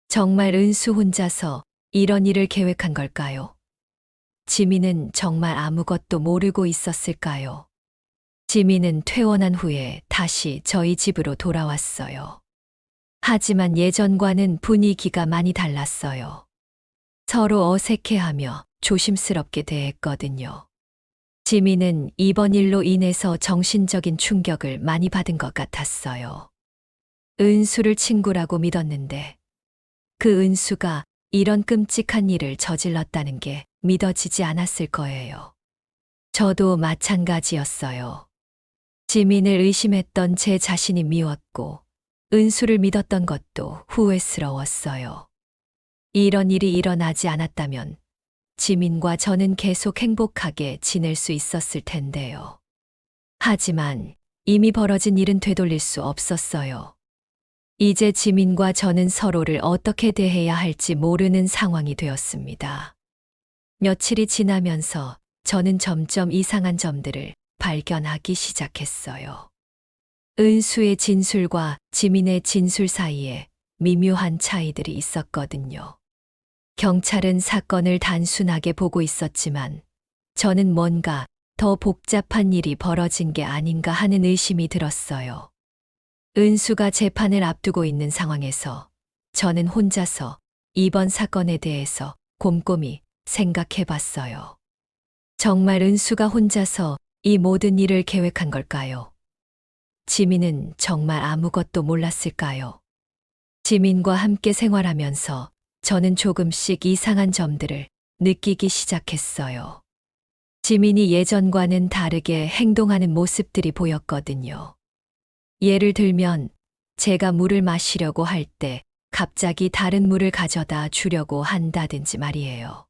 정말 은수 혼자서 이런 일을 계획한 걸까요? 지민은 정말 아무것도 모르고 있었을까요? 지민은 퇴원한 후에 다시 저희 집으로 돌아왔어요. 하지만 예전과는 분위기가 많이 달랐어요. 서로 어색해하며 조심스럽게 대했거든요. 지민은 이번 일로 인해서 정신적인 충격을 많이 받은 것 같았어요. 은수를 친구라고 믿었는데 그 은수가 이런 끔찍한 일을 저질렀다는 게 믿어지지 않았을 거예요. 저도 마찬가지였어요. 지민을 의심했던 제 자신이 미웠고 은수를 믿었던 것도 후회스러웠어요. 이런 일이 일어나지 않았다면 지민과 저는 계속 행복하게 지낼 수 있었을 텐데요. 하지만 이미 벌어진 일은 되돌릴 수 없었어요. 이제 지민과 저는 서로를 어떻게 대해야 할지 모르는 상황이 되었습니다. 며칠이 지나면서 저는 점점 이상한 점들을 발견하기 시작했어요. 은수의 진술과 지민의 진술 사이에 미묘한 차이들이 있었거든요. 경찰은 사건을 단순하게 보고 있었지만 저는 뭔가 더 복잡한 일이 벌어진 게 아닌가 하는 의심이 들었어요. 은수가 재판을 앞두고 있는 상황에서 저는 혼자서 이번 사건에 대해서 곰곰이 생각해 봤어요. 정말 은수가 혼자서 이 모든 일을 계획한 걸까요? 지민은 정말 아무것도 몰랐을까요? 지민과 함께 생활하면서 저는 조금씩 이상한 점들을 느끼기 시작했어요. 지민이 예전과는 다르게 행동하는 모습들이 보였거든요. 예를 들면 제가 물을 마시려고 할 때 갑자기 다른 물을 가져다 주려고 한다든지 말이에요.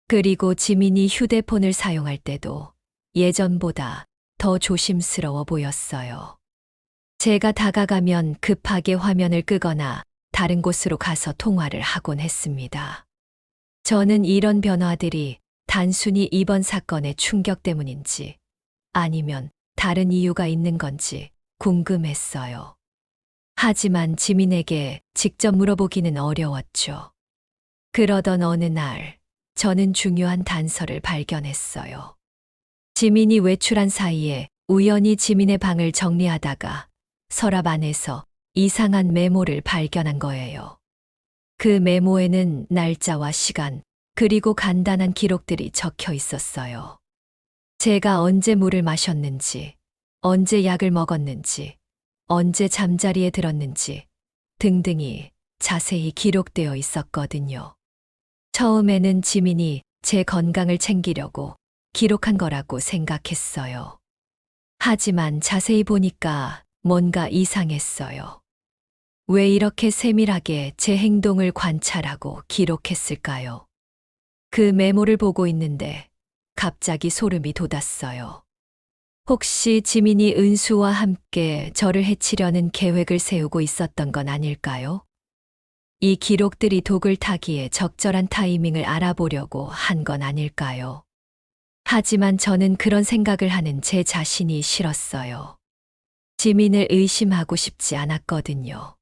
그리고 지민이 휴대폰을 사용할 때도 예전보다 더 조심스러워 보였어요. 제가 다가가면 급하게 화면을 끄거나 다른 곳으로 가서 통화를 하곤 했습니다. 저는 이런 변화들이 단순히 이번 사건의 충격 때문인지 아니면 다른 이유가 있는 건지 궁금했어요. 하지만 지민에게 직접 물어보기는 어려웠죠. 그러던 어느 날, 저는 중요한 단서를 발견했어요. 지민이 외출한 사이에 우연히 지민의 방을 정리하다가 서랍 안에서 이상한 메모를 발견한 거예요. 그 메모에는 날짜와 시간, 그리고 간단한 기록들이 적혀 있었어요. 제가 언제 물을 마셨는지, 언제 약을 먹었는지, 언제 잠자리에 들었는지 등등이 자세히 기록되어 있었거든요. 처음에는 지민이 제 건강을 챙기려고 기록한 거라고 생각했어요. 하지만 자세히 보니까 뭔가 이상했어요. 왜 이렇게 세밀하게 제 행동을 관찰하고 기록했을까요? 그 메모를 보고 있는데 갑자기 소름이 돋았어요. 혹시 지민이 은수와 함께 저를 해치려는 계획을 세우고 있었던 건 아닐까요? 이 기록들이 독을 타기에 적절한 타이밍을 알아보려고 한 건 아닐까요? 하지만 저는 그런 생각을 하는 제 자신이 싫었어요. 지민을 의심하고 싶지 않았거든요.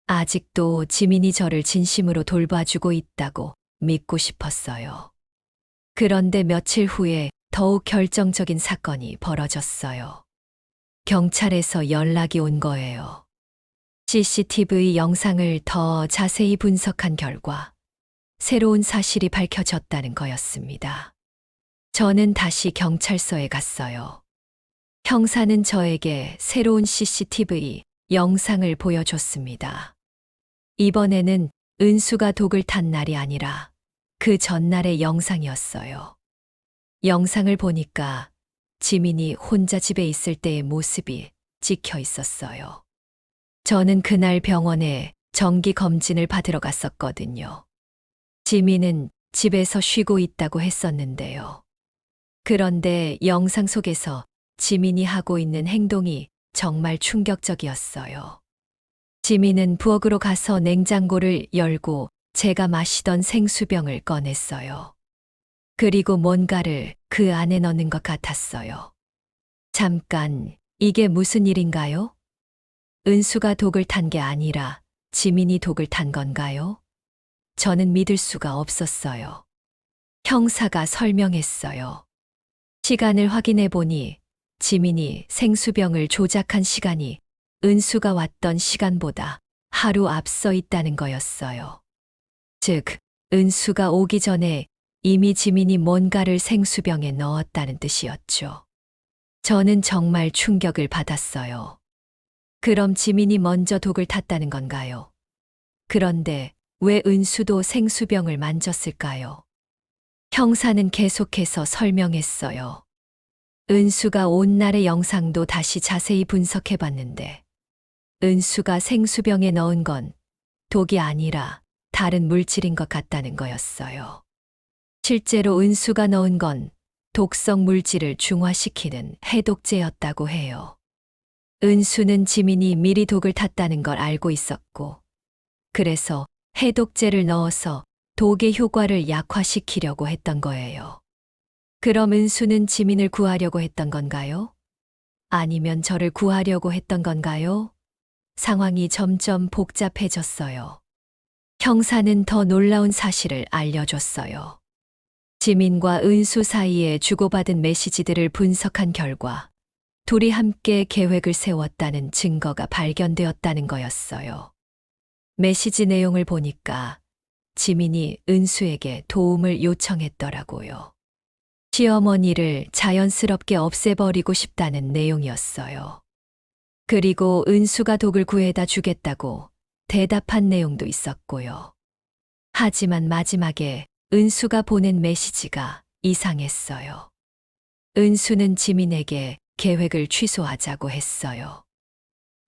아직도 지민이 저를 진심으로 돌봐주고 있다고 믿고 싶었어요. 그런데 며칠 후에 더욱 결정적인 사건이 벌어졌어요. 경찰에서 연락이 온 거예요. CCTV 영상을 더 자세히 분석한 결과 새로운 사실이 밝혀졌다는 거였습니다. 저는 다시 경찰서에 갔어요. 형사는 저에게 새로운 CCTV 영상을 보여줬습니다. 이번에는 은수가 독을 탄 날이 아니라 그 전날의 영상이었어요. 영상을 보니까 지민이 혼자 집에 있을 때의 모습이 찍혀 있었어요. 저는 그날 병원에 정기 검진을 받으러 갔었거든요. 지민은 집에서 쉬고 있다고 했었는데요. 그런데 영상 속에서 지민이 하고 있는 행동이 정말 충격적이었어요. 지민은 부엌으로 가서 냉장고를 열고 제가 마시던 생수병을 꺼냈어요. 그리고 뭔가를 그 안에 넣는 것 같았어요. 잠깐, 이게 무슨 일인가요? 은수가 독을 탄 게 아니라 지민이 독을 탄 건가요? 저는 믿을 수가 없었어요. 형사가 설명했어요. 시간을 확인해 보니 지민이 생수병을 조작한 시간이 은수가 왔던 시간보다 하루 앞서 있다는 거였어요. 즉, 은수가 오기 전에 이미 지민이 뭔가를 생수병에 넣었다는 뜻이었죠. 저는 정말 충격을 받았어요. 그럼 지민이 먼저 독을 탔다는 건가요? 그런데 왜 은수도 생수병을 만졌을까요? 형사는 계속해서 설명했어요. 은수가 온 날의 영상도 다시 자세히 분석해 봤는데 은수가 생수병에 넣은 건 독이 아니라 다른 물질인 것 같다는 거였어요. 실제로 은수가 넣은 건 독성 물질을 중화시키는 해독제였다고 해요. 은수는 지민이 미리 독을 탔다는 걸 알고 있었고, 그래서 해독제를 넣어서 독의 효과를 약화시키려고 했던 거예요. 그럼 은수는 지민을 구하려고 했던 건가요? 아니면 저를 구하려고 했던 건가요? 상황이 점점 복잡해졌어요. 형사는 더 놀라운 사실을 알려줬어요. 지민과 은수 사이에 주고받은 메시지들을 분석한 결과 둘이 함께 계획을 세웠다는 증거가 발견되었다는 거였어요. 메시지 내용을 보니까 지민이 은수에게 도움을 요청했더라고요. 시어머니를 자연스럽게 없애버리고 싶다는 내용이었어요. 그리고 은수가 독을 구해다 주겠다고 대답한 내용도 있었고요. 하지만 마지막에 은수가 보낸 메시지가 이상했어요. 은수는 지민에게 계획을 취소하자고 했어요.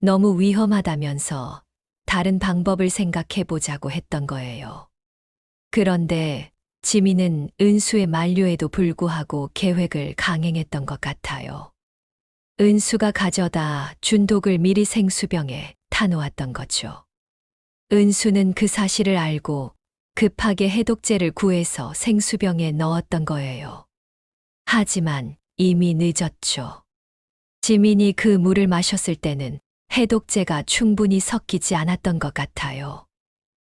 너무 위험하다면서 다른 방법을 생각해 보자고 했던 거예요. 그런데 지민은 은수의 만류에도 불구하고 계획을 강행했던 것 같아요. 은수가 가져다 준 독을 미리 생수병에 타놓았던 거죠. 은수는 그 사실을 알고 급하게 해독제를 구해서 생수병에 넣었던 거예요. 하지만 이미 늦었죠. 지민이 그 물을 마셨을 때는 해독제가 충분히 섞이지 않았던 것 같아요.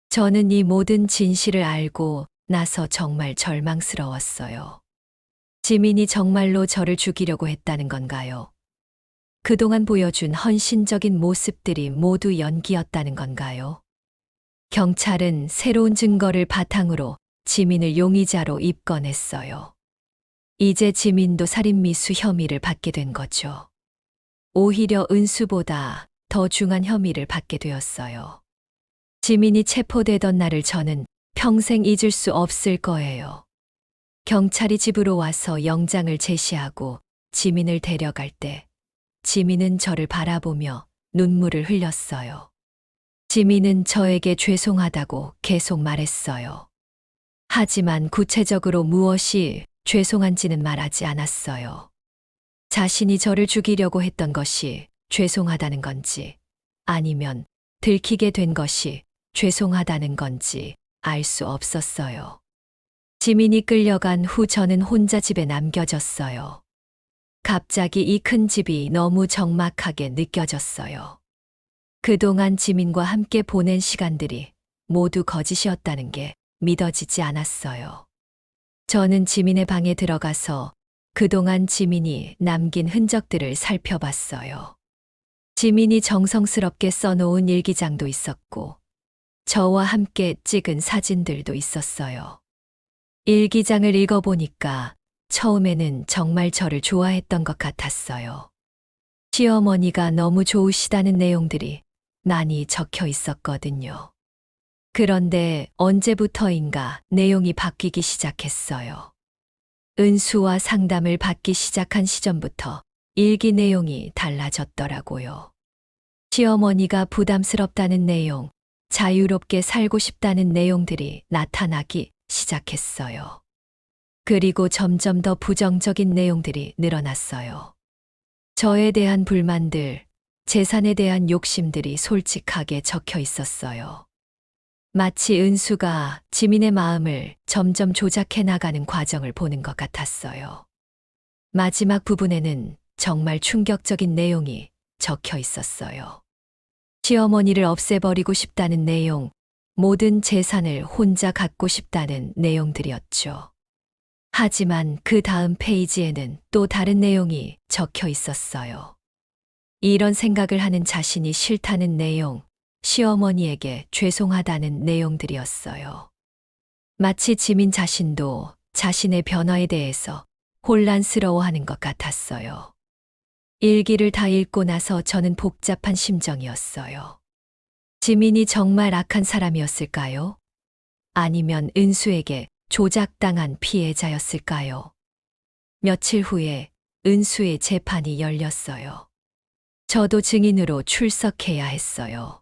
저는 이 모든 진실을 알고 나서 정말 절망스러웠어요. 지민이 정말로 저를 죽이려고 했다는 건가요? 그동안 보여준 헌신적인 모습들이 모두 연기였다는 건가요? 경찰은 새로운 증거를 바탕으로 지민을 용의자로 입건했어요. 이제 지민도 살인미수 혐의를 받게 된 거죠. 오히려 은수보다 더 중한 혐의를 받게 되었어요. 지민이 체포되던 날을 저는 평생 잊을 수 없을 거예요. 경찰이 집으로 와서 영장을 제시하고 지민을 데려갈 때 지민은 저를 바라보며 눈물을 흘렸어요. 지민은 저에게 죄송하다고 계속 말했어요. 하지만 구체적으로 무엇이 죄송한지는 말하지 않았어요. 자신이 저를 죽이려고 했던 것이 죄송하다는 건지 아니면 들키게 된 것이 죄송하다는 건지 알 수 없었어요. 지민이 끌려간 후 저는 혼자 집에 남겨졌어요. 갑자기 이 큰 집이 너무 적막하게 느껴졌어요. 그동안 지민과 함께 보낸 시간들이 모두 거짓이었다는 게 믿어지지 않았어요. 저는 지민의 방에 들어가서 그동안 지민이 남긴 흔적들을 살펴봤어요. 지민이 정성스럽게 써놓은 일기장도 있었고, 저와 함께 찍은 사진들도 있었어요. 일기장을 읽어보니까 처음에는 정말 저를 좋아했던 것 같았어요. 시어머니가 너무 좋으시다는 내용들이 많이 적혀 있었거든요. 그런데 언제부터인가 내용이 바뀌기 시작했어요. 은수와 상담을 받기 시작한 시점부터 일기 내용이 달라졌더라고요. 시어머니가 부담스럽다는 내용, 자유롭게 살고 싶다는 내용들이 나타나기 시작했어요. 그리고 점점 더 부정적인 내용들이 늘어났어요. 저에 대한 불만들, 재산에 대한 욕심들이 솔직하게 적혀 있었어요. 마치 은수가 지민의 마음을 점점 조작해 나가는 과정을 보는 것 같았어요. 마지막 부분에는 정말 충격적인 내용이 적혀 있었어요. 시어머니를 없애버리고 싶다는 내용, 모든 재산을 혼자 갖고 싶다는 내용들이었죠. 하지만 그 다음 페이지에는 또 다른 내용이 적혀 있었어요. 이런 생각을 하는 자신이 싫다는 내용, 시어머니에게 죄송하다는 내용들이었어요. 마치 지민 자신도 자신의 변화에 대해서 혼란스러워하는 것 같았어요. 일기를 다 읽고 나서 저는 복잡한 심정이었어요. 지민이 정말 악한 사람이었을까요? 아니면 은수에게 조작당한 피해자였을까요? 며칠 후에 은수의 재판이 열렸어요. 저도 증인으로 출석해야 했어요.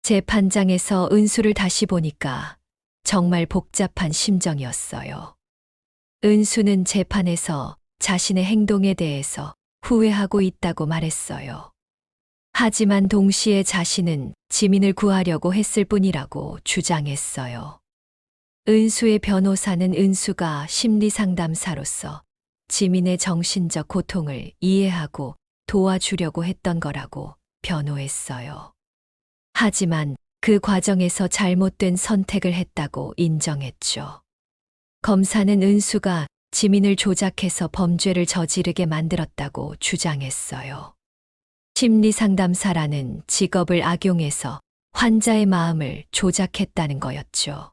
재판장에서 은수를 다시 보니까 정말 복잡한 심정이었어요. 은수는 재판에서 자신의 행동에 대해서 후회하고 있다고 말했어요. 하지만 동시에 자신은 지민을 구하려고 했을 뿐이라고 주장했어요. 은수의 변호사는 은수가 심리상담사로서 지민의 정신적 고통을 이해하고 도와주려고 했던 거라고 변호했어요. 하지만 그 과정에서 잘못된 선택을 했다고 인정했죠. 검사는 은수가 지민을 조작해서 범죄를 저지르게 만들었다고 주장했어요. 심리상담사라는 직업을 악용해서 환자의 마음을 조작했다는 거였죠.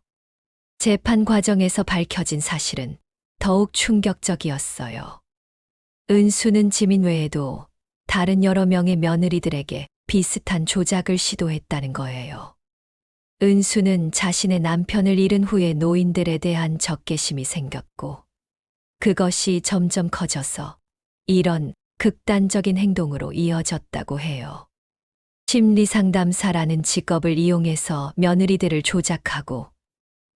재판 과정에서 밝혀진 사실은 더욱 충격적이었어요. 은수는 지민 외에도 다른 여러 명의 며느리들에게 비슷한 조작을 시도했다는 거예요. 은수는 자신의 남편을 잃은 후에 노인들에 대한 적개심이 생겼고, 그것이 점점 커져서 이런 극단적인 행동으로 이어졌다고 해요. 심리상담사라는 직업을 이용해서 며느리들을 조작하고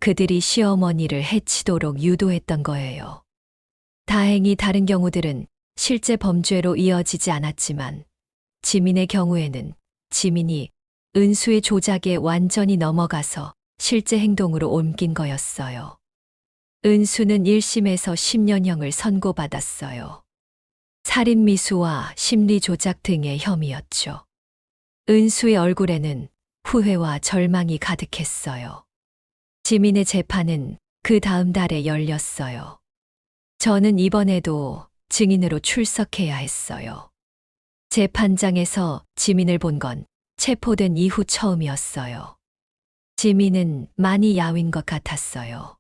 그들이 시어머니를 해치도록 유도했던 거예요. 다행히 다른 경우들은 실제 범죄로 이어지지 않았지만 지민의 경우에는 지민이 은수의 조작에 완전히 넘어가서 실제 행동으로 옮긴 거였어요. 은수는 1심에서 10년형을 선고받았어요. 살인미수와 심리조작 등의 혐의였죠. 은수의 얼굴에는 후회와 절망이 가득했어요. 지민의 재판은 그 다음 달에 열렸어요. 저는 이번에도 증인으로 출석해야 했어요. 재판장에서 지민을 본 건 체포된 이후 처음이었어요. 지민은 많이 야윈 것 같았어요.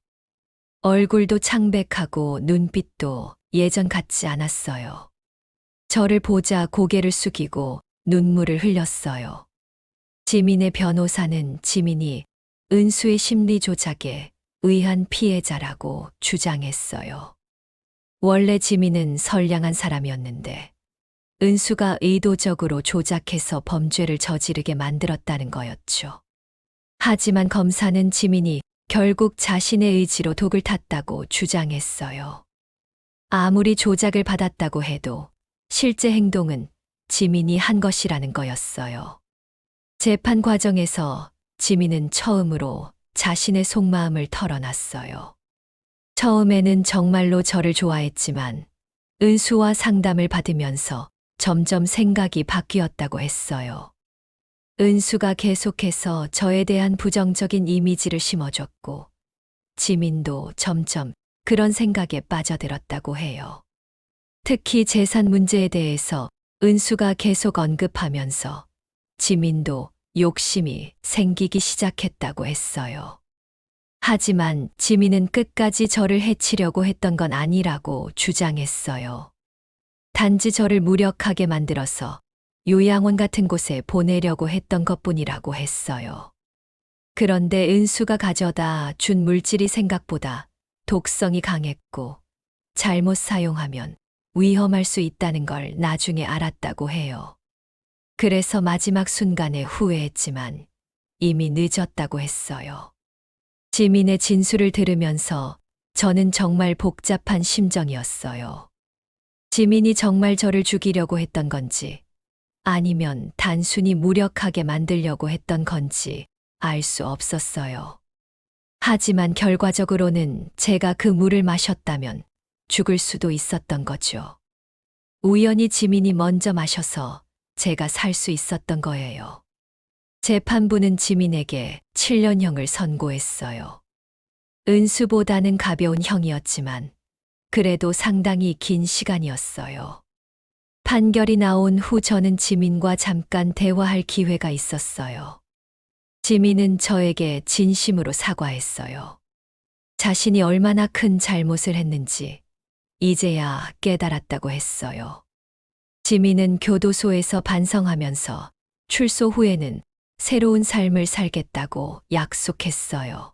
얼굴도 창백하고 눈빛도 예전 같지 않았어요. 저를 보자 고개를 숙이고 눈물을 흘렸어요. 지민의 변호사는 지민이 은수의 심리 조작에 의한 피해자라고 주장했어요. 원래 지민은 선량한 사람이었는데 은수가 의도적으로 조작해서 범죄를 저지르게 만들었다는 거였죠. 하지만 검사는 지민이 결국 자신의 의지로 독을 탔다고 주장했어요. 아무리 조작을 받았다고 해도 실제 행동은 지민이 한 것이라는 거였어요. 재판 과정에서 지민은 처음으로 자신의 속마음을 털어놨어요. 처음에는 정말로 저를 좋아했지만 은수와 상담을 받으면서 점점 생각이 바뀌었다고 했어요. 은수가 계속해서 저에 대한 부정적인 이미지를 심어줬고 지민도 점점 그런 생각에 빠져들었다고 해요. 특히 재산 문제에 대해서 은수가 계속 언급하면서 지민도 욕심이 생기기 시작했다고 했어요. 하지만 지민은 끝까지 저를 해치려고 했던 건 아니라고 주장했어요. 단지 저를 무력하게 만들어서 요양원 같은 곳에 보내려고 했던 것뿐이라고 했어요. 그런데 은수가 가져다 준 물질이 생각보다 독성이 강했고 잘못 사용하면 위험할 수 있다는 걸 나중에 알았다고 해요. 그래서 마지막 순간에 후회했지만 이미 늦었다고 했어요. 지민의 진술을 들으면서 저는 정말 복잡한 심정이었어요. 지민이 정말 저를 죽이려고 했던 건지 아니면 단순히 무력하게 만들려고 했던 건지 알 수 없었어요. 하지만 결과적으로는 제가 그 물을 마셨다면 죽을 수도 있었던 거죠. 우연히 지민이 먼저 마셔서 제가 살 수 있었던 거예요. 재판부는 지민에게 7년형을 선고했어요. 은수보다는 가벼운 형이었지만 그래도 상당히 긴 시간이었어요. 판결이 나온 후 저는 지민과 잠깐 대화할 기회가 있었어요. 지민은 저에게 진심으로 사과했어요. 자신이 얼마나 큰 잘못을 했는지 이제야 깨달았다고 했어요. 지민은 교도소에서 반성하면서 출소 후에는 새로운 삶을 살겠다고 약속했어요.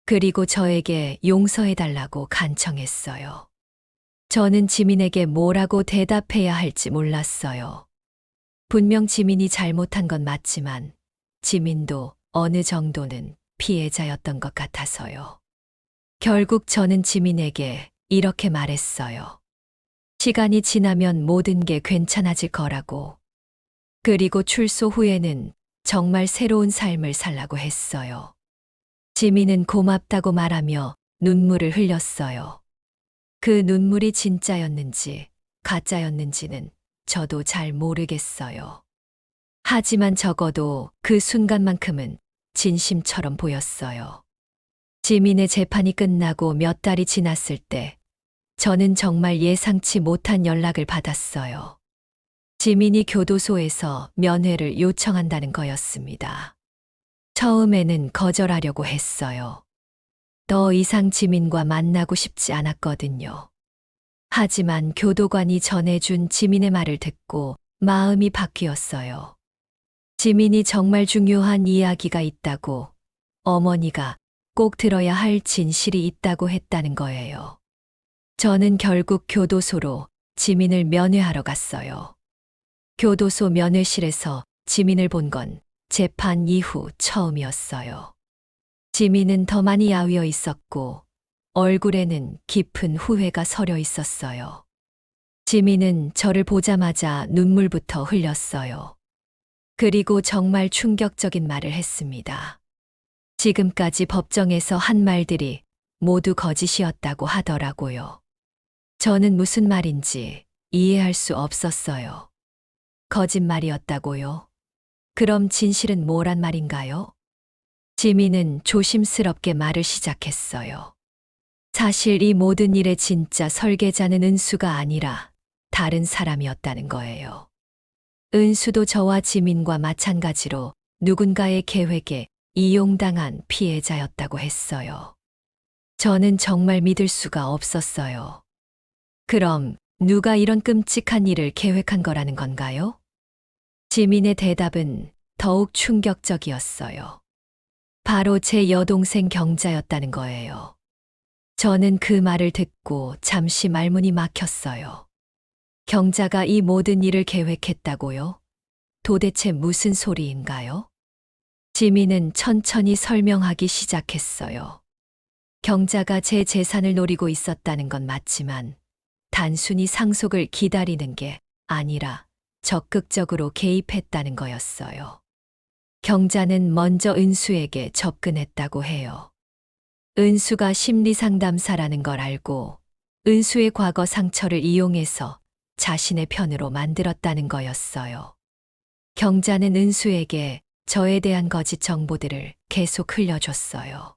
그리고 저에게 용서해달라고 간청했어요. 저는 지민에게 뭐라고 대답해야 할지 몰랐어요. 분명 지민이 잘못한 건 맞지만 지민도 어느 정도는 피해자였던 것 같아서요. 결국 저는 지민에게 이렇게 말했어요. 시간이 지나면 모든 게 괜찮아질 거라고. 그리고 출소 후에는 정말 새로운 삶을 살라고 했어요. 지민은 고맙다고 말하며 눈물을 흘렸어요. 그 눈물이 진짜였는지 가짜였는지는 저도 잘 모르겠어요. 하지만 적어도 그 순간만큼은 진심처럼 보였어요. 지민의 재판이 끝나고 몇 달이 지났을 때 저는 정말 예상치 못한 연락을 받았어요. 지민이 교도소에서 면회를 요청한다는 거였습니다. 처음에는 거절하려고 했어요. 더 이상 지민과 만나고 싶지 않았거든요. 하지만 교도관이 전해준 지민의 말을 듣고 마음이 바뀌었어요. 지민이 정말 중요한 이야기가 있다고, 어머니가 꼭 들어야 할 진실이 있다고 했다는 거예요. 저는 결국 교도소로 지민을 면회하러 갔어요. 교도소 면회실에서 지민을 본 건 재판 이후 처음이었어요. 지민은 더 많이 야위어 있었고 얼굴에는 깊은 후회가 서려 있었어요. 지민은 저를 보자마자 눈물부터 흘렸어요. 그리고 정말 충격적인 말을 했습니다. 지금까지 법정에서 한 말들이 모두 거짓이었다고 하더라고요. 저는 무슨 말인지 이해할 수 없었어요. 거짓말이었다고요? 그럼 진실은 뭐란 말인가요? 지민은 조심스럽게 말을 시작했어요. 사실 이 모든 일의 진짜 설계자는 은수가 아니라 다른 사람이었다는 거예요. 은수도 저와 지민과 마찬가지로 누군가의 계획에 이용당한 피해자였다고 했어요. 저는 정말 믿을 수가 없었어요. 그럼 누가 이런 끔찍한 일을 계획한 거라는 건가요? 지민의 대답은 더욱 충격적이었어요. 바로 제 여동생 경자였다는 거예요. 저는 그 말을 듣고 잠시 말문이 막혔어요. 경자가 이 모든 일을 계획했다고요? 도대체 무슨 소리인가요? 지민은 천천히 설명하기 시작했어요. 경자가 제 재산을 노리고 있었다는 건 맞지만 단순히 상속을 기다리는 게 아니라 적극적으로 개입했다는 거였어요. 경자는 먼저 은수에게 접근했다고 해요. 은수가 심리상담사라는 걸 알고 은수의 과거 상처를 이용해서 자신의 편으로 만들었다는 거였어요. 경자는 은수에게 저에 대한 거짓 정보들을 계속 흘려줬어요.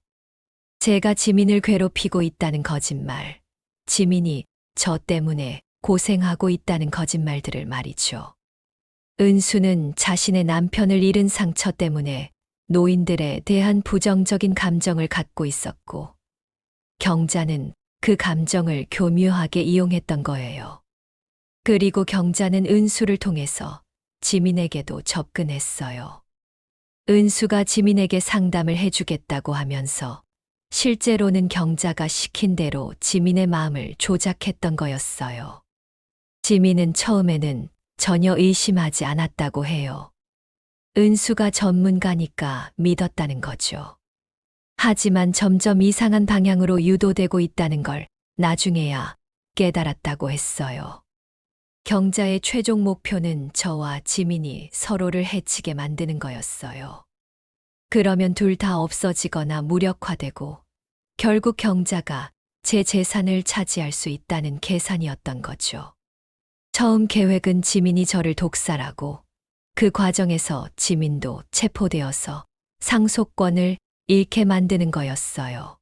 제가 지민을 괴롭히고 있다는 거짓말, 지민이 저 때문에 고생하고 있다는 거짓말들을 말이죠. 은수는 자신의 남편을 잃은 상처 때문에 노인들에 대한 부정적인 감정을 갖고 있었고, 경자는 그 감정을 교묘하게 이용했던 거예요. 그리고 경자는 은수를 통해서 지민에게도 접근했어요. 은수가 지민에게 상담을 해주겠다고 하면서 실제로는 경자가 시킨 대로 지민의 마음을 조작했던 거였어요. 지민은 처음에는 전혀 의심하지 않았다고 해요. 은수가 전문가니까 믿었다는 거죠. 하지만 점점 이상한 방향으로 유도되고 있다는 걸 나중에야 깨달았다고 했어요. 경자의 최종 목표는 저와 지민이 서로를 해치게 만드는 거였어요. 그러면 둘 다 없어지거나 무력화되고 결국 경자가 제 재산을 차지할 수 있다는 계산이었던 거죠. 처음 계획은 지민이 저를 독살하고 그 과정에서 지민도 체포되어서 상속권을 잃게 만드는 거였어요.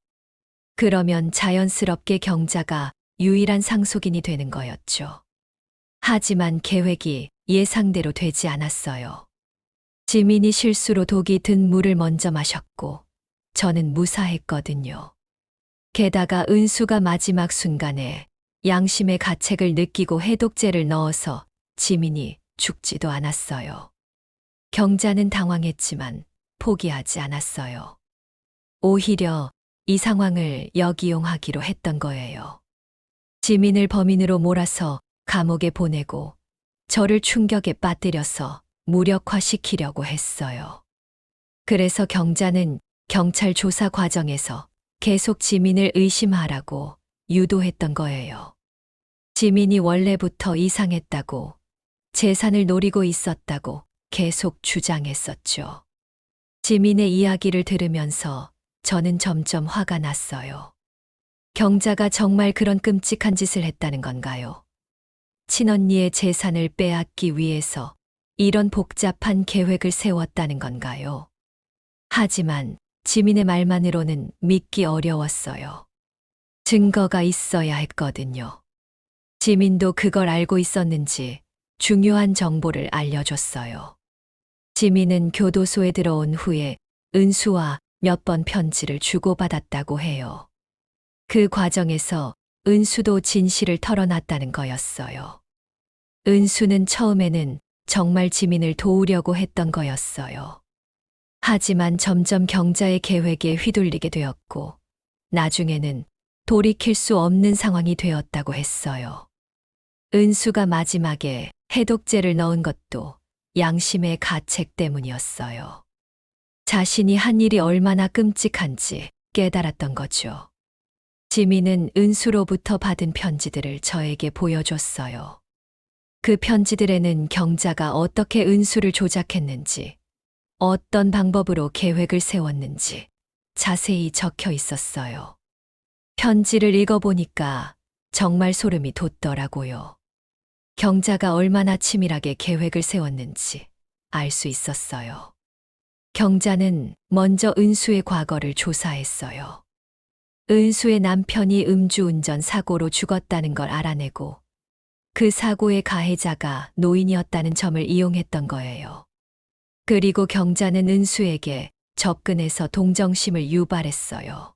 그러면 자연스럽게 경자가 유일한 상속인이 되는 거였죠. 하지만 계획이 예상대로 되지 않았어요. 지민이 실수로 독이 든 물을 먼저 마셨고 저는 무사했거든요. 게다가 은수가 마지막 순간에 양심의 가책을 느끼고 해독제를 넣어서 지민이 죽지도 않았어요. 경자는 당황했지만 포기하지 않았어요. 오히려 이 상황을 역이용하기로 했던 거예요. 지민을 범인으로 몰아서 감옥에 보내고 저를 충격에 빠뜨려서 무력화시키려고 했어요. 그래서 경자는 경찰 조사 과정에서 계속 지민을 의심하라고 유도했던 거예요. 지민이 원래부터 이상했다고, 재산을 노리고 있었다고 계속 주장했었죠. 지민의 이야기를 들으면서 저는 점점 화가 났어요. 경자가 정말 그런 끔찍한 짓을 했다는 건가요? 친언니의 재산을 빼앗기 위해서 이런 복잡한 계획을 세웠다는 건가요? 하지만 지민의 말만으로는 믿기 어려웠어요. 증거가 있어야 했거든요. 지민도 그걸 알고 있었는지 중요한 정보를 알려줬어요. 지민은 교도소에 들어온 후에 은수와 몇 번 편지를 주고받았다고 해요. 그 과정에서 은수도 진실을 털어놨다는 거였어요. 은수는 처음에는 정말 지민을 도우려고 했던 거였어요. 하지만 점점 경자의 계획에 휘둘리게 되었고, 나중에는 돌이킬 수 없는 상황이 되었다고 했어요. 은수가 마지막에 해독제를 넣은 것도 양심의 가책 때문이었어요. 자신이 한 일이 얼마나 끔찍한지 깨달았던 거죠. 지민은 은수로부터 받은 편지들을 저에게 보여줬어요. 그 편지들에는 경자가 어떻게 은수를 조작했는지, 어떤 방법으로 계획을 세웠는지 자세히 적혀 있었어요. 편지를 읽어보니까 정말 소름이 돋더라고요. 경자가 얼마나 치밀하게 계획을 세웠는지 알 수 있었어요. 경자는 먼저 은수의 과거를 조사했어요. 은수의 남편이 음주운전 사고로 죽었다는 걸 알아내고 그 사고의 가해자가 노인이었다는 점을 이용했던 거예요. 그리고 경자는 은수에게 접근해서 동정심을 유발했어요.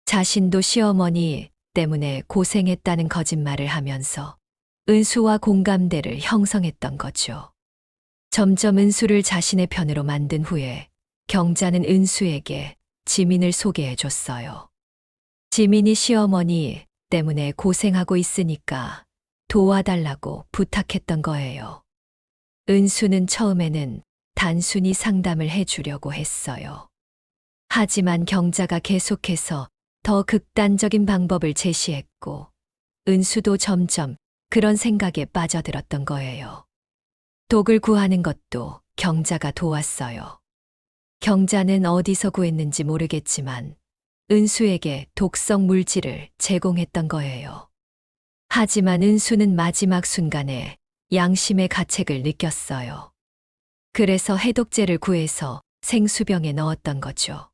자신도 시어머니 때문에 고생했다는 거짓말을 하면서 은수와 공감대를 형성했던 거죠. 점점 은수를 자신의 편으로 만든 후에 경자는 은수에게 지민을 소개해 줬어요. 지민이 시어머니 때문에 고생하고 있으니까 도와달라고 부탁했던 거예요. 은수는 처음에는 단순히 상담을 해주려고 했어요. 하지만 경자가 계속해서 더 극단적인 방법을 제시했고, 은수도 점점 그런 생각에 빠져들었던 거예요. 독을 구하는 것도 경자가 도왔어요. 경자는 어디서 구했는지 모르겠지만 은수에게 독성 물질을 제공했던 거예요. 하지만 은수는 마지막 순간에 양심의 가책을 느꼈어요. 그래서 해독제를 구해서 생수병에 넣었던 거죠.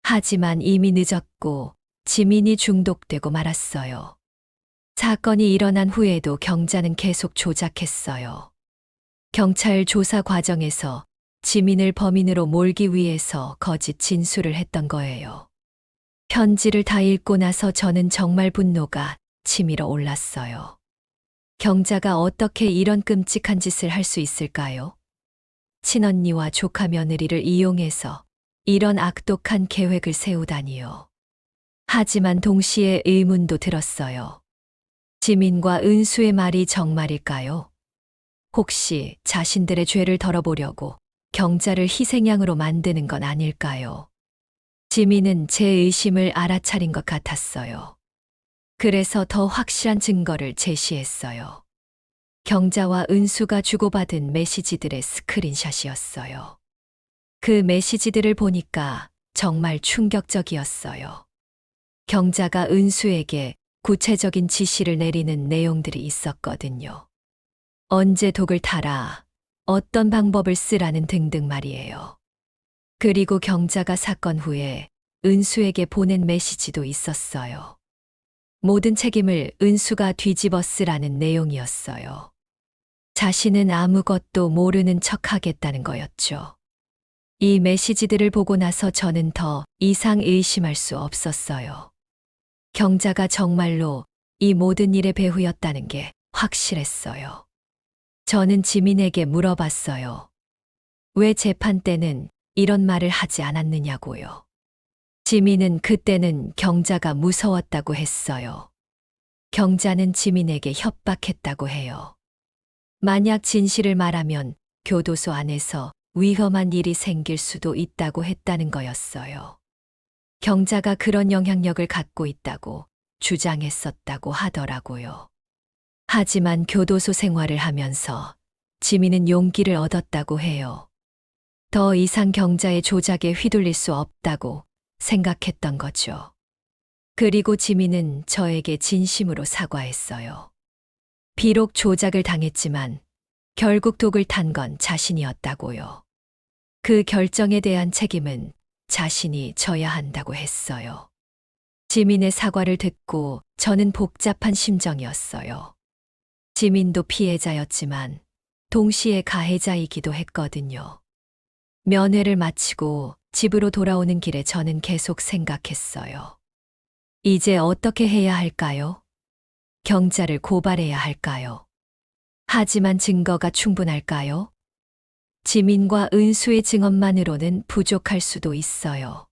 하지만 이미 늦었고 지민이 중독되고 말았어요. 사건이 일어난 후에도 경자는 계속 조작했어요. 경찰 조사 과정에서 지민을 범인으로 몰기 위해서 거짓 진술을 했던 거예요. 편지를 다 읽고 나서 저는 정말 분노가 치밀어 올랐어요. 경자가 어떻게 이런 끔찍한 짓을 할 수 있을까요? 친언니와 조카 며느리를 이용해서 이런 악독한 계획을 세우다니요. 하지만 동시에 의문도 들었어요. 지민과 은수의 말이 정말일까요? 혹시 자신들의 죄를 덜어보려고 경자를 희생양으로 만드는 건 아닐까요? 지민은 제 의심을 알아차린 것 같았어요. 그래서 더 확실한 증거를 제시했어요. 경자와 은수가 주고받은 메시지들의 스크린샷이었어요. 그 메시지들을 보니까 정말 충격적이었어요. 경자가 은수에게 구체적인 지시를 내리는 내용들이 있었거든요. 언제 독을 타라, 어떤 방법을 쓰라는 등등 말이에요. 그리고 경자가 사건 후에 은수에게 보낸 메시지도 있었어요. 모든 책임을 은수가 뒤집어 쓰라는 내용이었어요. 자신은 아무것도 모르는 척 하겠다는 거였죠. 이 메시지들을 보고 나서 저는 더 이상 의심할 수 없었어요. 경자가 정말로 이 모든 일의 배후였다는 게 확실했어요. 저는 지민에게 물어봤어요. 왜 재판 때는 이런 말을 하지 않았느냐고요. 지민은 그때는 경자가 무서웠다고 했어요. 경자는 지민에게 협박했다고 해요. 만약 진실을 말하면 교도소 안에서 위험한 일이 생길 수도 있다고 했다는 거였어요. 경자가 그런 영향력을 갖고 있다고 주장했었다고 하더라고요. 하지만 교도소 생활을 하면서 지민은 용기를 얻었다고 해요. 더 이상 경자의 조작에 휘둘릴 수 없다고 생각했던 거죠. 그리고 지민은 저에게 진심으로 사과했어요. 비록 조작을 당했지만 결국 독을 탄 건 자신이었다고요. 그 결정에 대한 책임은 자신이 져야 한다고 했어요. 지민의 사과를 듣고 저는 복잡한 심정이었어요. 지민도 피해자였지만 동시에 가해자이기도 했거든요. 면회를 마치고 집으로 돌아오는 길에 저는 계속 생각했어요. 이제 어떻게 해야 할까요? 경자를 고발해야 할까요? 하지만 증거가 충분할까요? 지민과 은수의 증언만으로는 부족할 수도 있어요.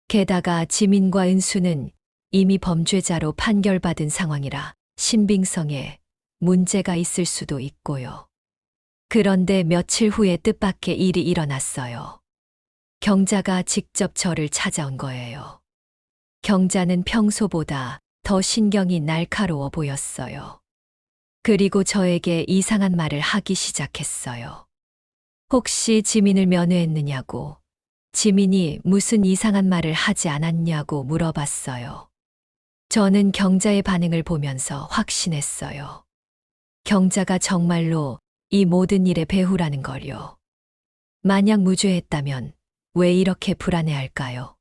게다가 지민과 은수는 이미 범죄자로 판결받은 상황이라 신빙성에 문제가 있을 수도 있고요. 그런데 며칠 후에 뜻밖의 일이 일어났어요. 경자가 직접 저를 찾아온 거예요. 경자는 평소보다 더 신경이 날카로워 보였어요. 그리고 저에게 이상한 말을 하기 시작했어요. 혹시 지민을 면회했느냐고, 지민이 무슨 이상한 말을 하지 않았냐고 물어봤어요. 저는 경자의 반응을 보면서 확신했어요. 경자가 정말로 이 모든 일의 배후라는 걸요. 만약 무죄했다면 왜 이렇게 불안해할까요?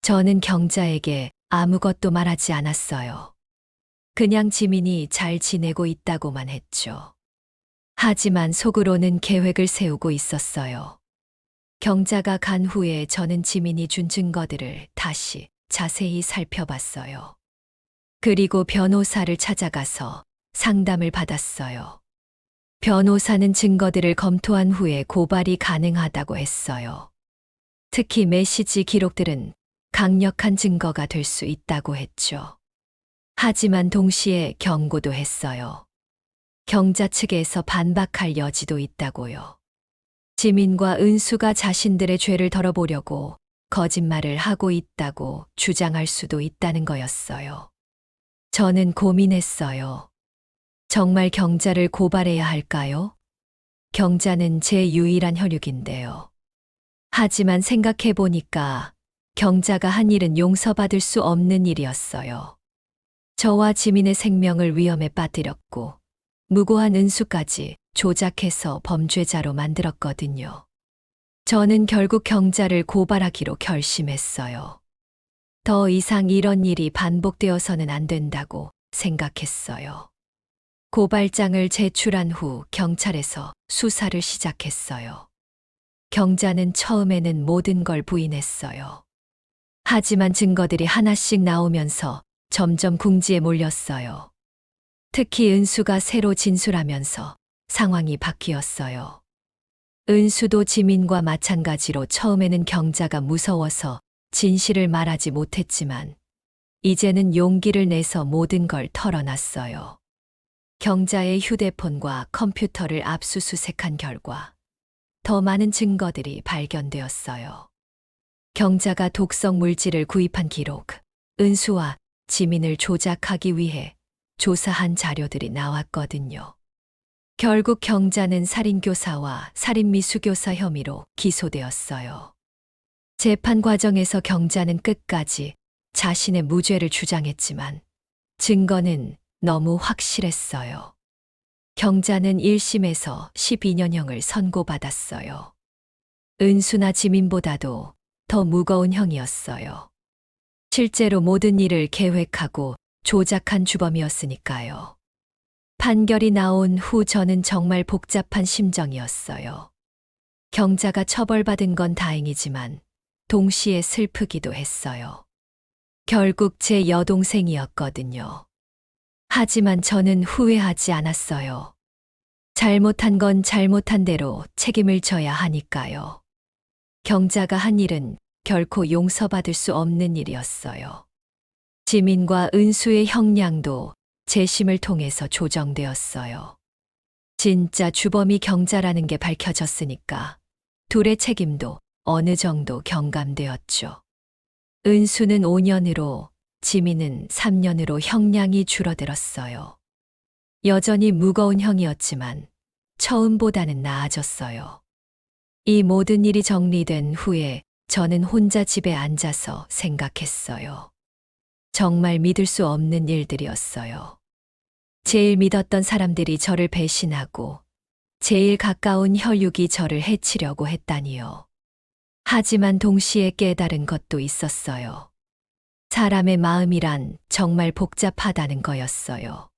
저는 경자에게 아무것도 말하지 않았어요. 그냥 지민이 잘 지내고 있다고만 했죠. 하지만 속으로는 계획을 세우고 있었어요. 경자가 간 후에 저는 지민이 준 증거들을 다시 자세히 살펴봤어요. 그리고 변호사를 찾아가서 상담을 받았어요. 변호사는 증거들을 검토한 후에 고발이 가능하다고 했어요. 특히 메시지 기록들은 강력한 증거가 될 수 있다고 했죠. 하지만 동시에 경고도 했어요. 경자 측에서 반박할 여지도 있다고요. 지민과 은수가 자신들의 죄를 덜어보려고 거짓말을 하고 있다고 주장할 수도 있다는 거였어요. 저는 고민했어요. 정말 경자를 고발해야 할까요? 경자는 제 유일한 혈육인데요. 하지만 생각해보니까 경자가 한 일은 용서받을 수 없는 일이었어요. 저와 지민의 생명을 위험에 빠뜨렸고 무고한 은수까지 조작해서 범죄자로 만들었거든요. 저는 결국 경자를 고발하기로 결심했어요. 더 이상 이런 일이 반복되어서는 안 된다고 생각했어요. 고발장을 제출한 후 경찰에서 수사를 시작했어요. 경자는 처음에는 모든 걸 부인했어요. 하지만 증거들이 하나씩 나오면서 점점 궁지에 몰렸어요. 특히 은수가 새로 진술하면서 상황이 바뀌었어요. 은수도 지민과 마찬가지로 처음에는 경자가 무서워서 진실을 말하지 못했지만 이제는 용기를 내서 모든 걸 털어놨어요. 경자의 휴대폰과 컴퓨터를 압수수색한 결과 더 많은 증거들이 발견되었어요. 경자가 독성 물질을 구입한 기록, 은수와 지민을 조작하기 위해 조사한 자료들이 나왔거든요. 결국 경자는 살인교사와 살인미수교사 혐의로 기소되었어요. 재판 과정에서 경자는 끝까지 자신의 무죄를 주장했지만 증거는 너무 확실했어요. 경자는 1심에서 12년형을 선고받았어요. 은수나 지민보다도 더 무거운 형이었어요. 실제로 모든 일을 계획하고 조작한 주범이었으니까요. 판결이 나온 후 저는 정말 복잡한 심정이었어요. 경자가 처벌받은 건 다행이지만 동시에 슬프기도 했어요. 결국 제 여동생이었거든요. 하지만 저는 후회하지 않았어요. 잘못한 건 잘못한 대로 책임을 져야 하니까요. 경자가 한 일은 결코 용서받을 수 없는 일이었어요. 지민과 은수의 형량도 재심을 통해서 조정되었어요. 진짜 주범이 경자라는 게 밝혀졌으니까 둘의 책임도 어느 정도 경감되었죠. 은수는 5년으로, 지민은 3년으로 형량이 줄어들었어요. 여전히 무거운 형이었지만 처음보다는 나아졌어요. 이 모든 일이 정리된 후에 저는 혼자 집에 앉아서 생각했어요. 정말 믿을 수 없는 일들이었어요. 제일 믿었던 사람들이 저를 배신하고 제일 가까운 혈육이 저를 해치려고 했다니요. 하지만 동시에 깨달은 것도 있었어요. 사람의 마음이란 정말 복잡하다는 거였어요.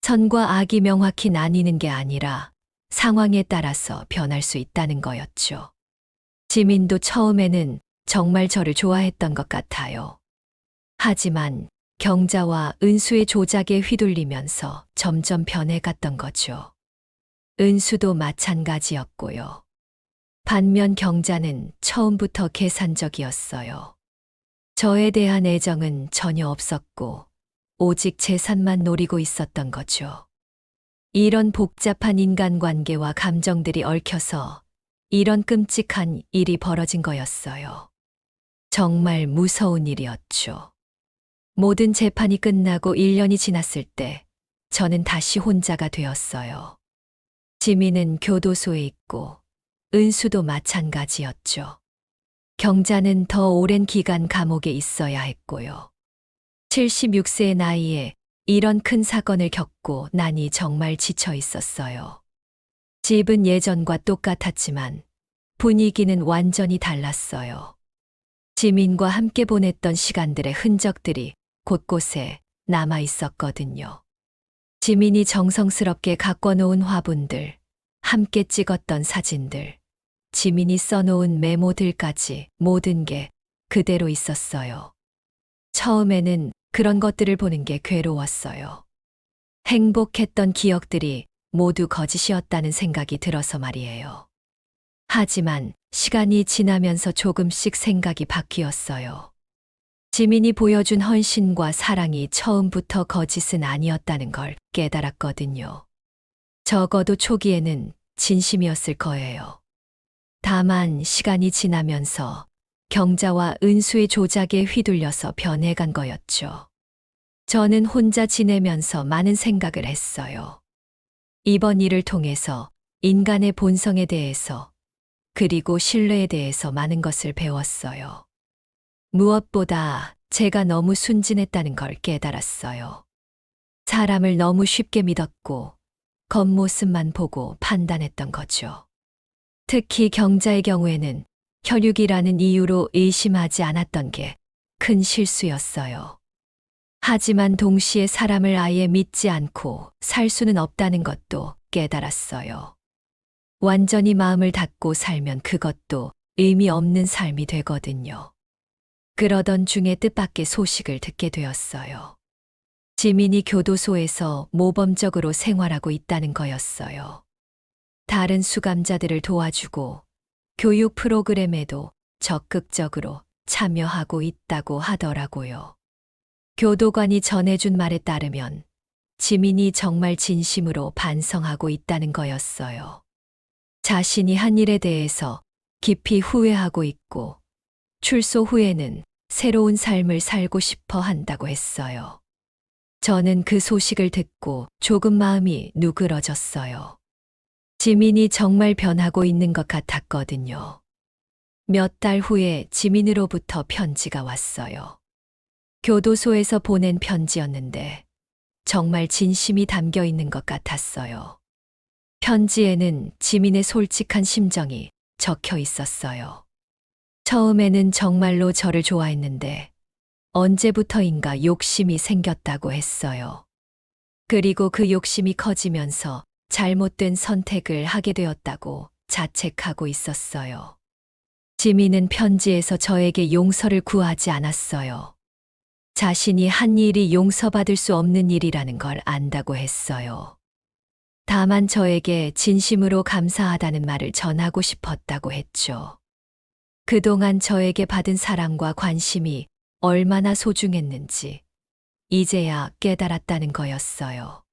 선과 악이 명확히 나뉘는 게 아니라 상황에 따라서 변할 수 있다는 거였죠. 지민도 처음에는 정말 저를 좋아했던 것 같아요. 하지만 경자와 은수의 조작에 휘둘리면서 점점 변해갔던 거죠. 은수도 마찬가지였고요. 반면 경자는 처음부터 계산적이었어요. 저에 대한 애정은 전혀 없었고 오직 재산만 노리고 있었던 거죠. 이런 복잡한 인간관계와 감정들이 얽혀서 이런 끔찍한 일이 벌어진 거였어요. 정말 무서운 일이었죠. 모든 재판이 끝나고 1년이 지났을 때 저는 다시 혼자가 되었어요. 지민은 교도소에 있고 은수도 마찬가지였죠. 경자는 더 오랜 기간 감옥에 있어야 했고요. 76세의 나이에 이런 큰 사건을 겪고 나니 정말 지쳐 있었어요. 집은 예전과 똑같았지만 분위기는 완전히 달랐어요. 지민과 함께 보냈던 시간들의 흔적들이 곳곳에 남아 있었거든요. 지민이 정성스럽게 가꿔놓은 화분들, 함께 찍었던 사진들, 지민이 써놓은 메모들까지 모든 게 그대로 있었어요. 처음에는 그런 것들을 보는 게 괴로웠어요. 행복했던 기억들이 모두 거짓이었다는 생각이 들어서 말이에요. 하지만 시간이 지나면서 조금씩 생각이 바뀌었어요. 지민이 보여준 헌신과 사랑이 처음부터 거짓은 아니었다는 걸 깨달았거든요. 적어도 초기에는 진심이었을 거예요. 다만 시간이 지나면서 경자와 은수의 조작에 휘둘려서 변해간 거였죠. 저는 혼자 지내면서 많은 생각을 했어요. 이번 일을 통해서 인간의 본성에 대해서 그리고 신뢰에 대해서 많은 것을 배웠어요. 무엇보다 제가 너무 순진했다는 걸 깨달았어요. 사람을 너무 쉽게 믿었고 겉모습만 보고 판단했던 거죠. 특히 경자의 경우에는 혈육이라는 이유로 의심하지 않았던 게 큰 실수였어요. 하지만 동시에 사람을 아예 믿지 않고 살 수는 없다는 것도 깨달았어요. 완전히 마음을 닫고 살면 그것도 의미 없는 삶이 되거든요. 그러던 중에 뜻밖의 소식을 듣게 되었어요. 지민이 교도소에서 모범적으로 생활하고 있다는 거였어요. 다른 수감자들을 도와주고 교육 프로그램에도 적극적으로 참여하고 있다고 하더라고요. 교도관이 전해준 말에 따르면 지민이 정말 진심으로 반성하고 있다는 거였어요. 자신이 한 일에 대해서 깊이 후회하고 있고 출소 후에는 새로운 삶을 살고 싶어 한다고 했어요. 저는 그 소식을 듣고 조금 마음이 누그러졌어요. 지민이 정말 변하고 있는 것 같았거든요. 몇 달 후에 지민으로부터 편지가 왔어요. 교도소에서 보낸 편지였는데 정말 진심이 담겨 있는 것 같았어요. 편지에는 지민의 솔직한 심정이 적혀 있었어요. 처음에는 정말로 저를 좋아했는데 언제부터인가 욕심이 생겼다고 했어요. 그리고 그 욕심이 커지면서 잘못된 선택을 하게 되었다고 자책하고 있었어요. 지민은 편지에서 저에게 용서를 구하지 않았어요. 자신이 한 일이 용서받을 수 없는 일이라는 걸 안다고 했어요. 다만 저에게 진심으로 감사하다는 말을 전하고 싶었다고 했죠. 그동안 저에게 받은 사랑과 관심이 얼마나 소중했는지 이제야 깨달았다는 거였어요.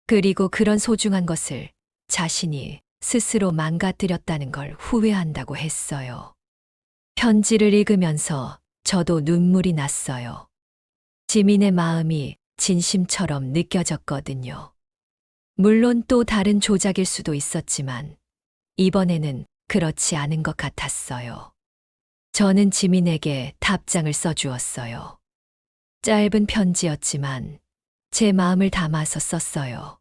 그리고 그런 소중한 것을 자신이 스스로 망가뜨렸다는 걸 후회한다고 했어요. 편지를 읽으면서 저도 눈물이 났어요. 지민의 마음이 진심처럼 느껴졌거든요. 물론 또 다른 조작일 수도 있었지만 이번에는 그렇지 않은 것 같았어요. 저는 지민에게 답장을 써주었어요. 짧은 편지였지만 제 마음을 담아서 썼어요.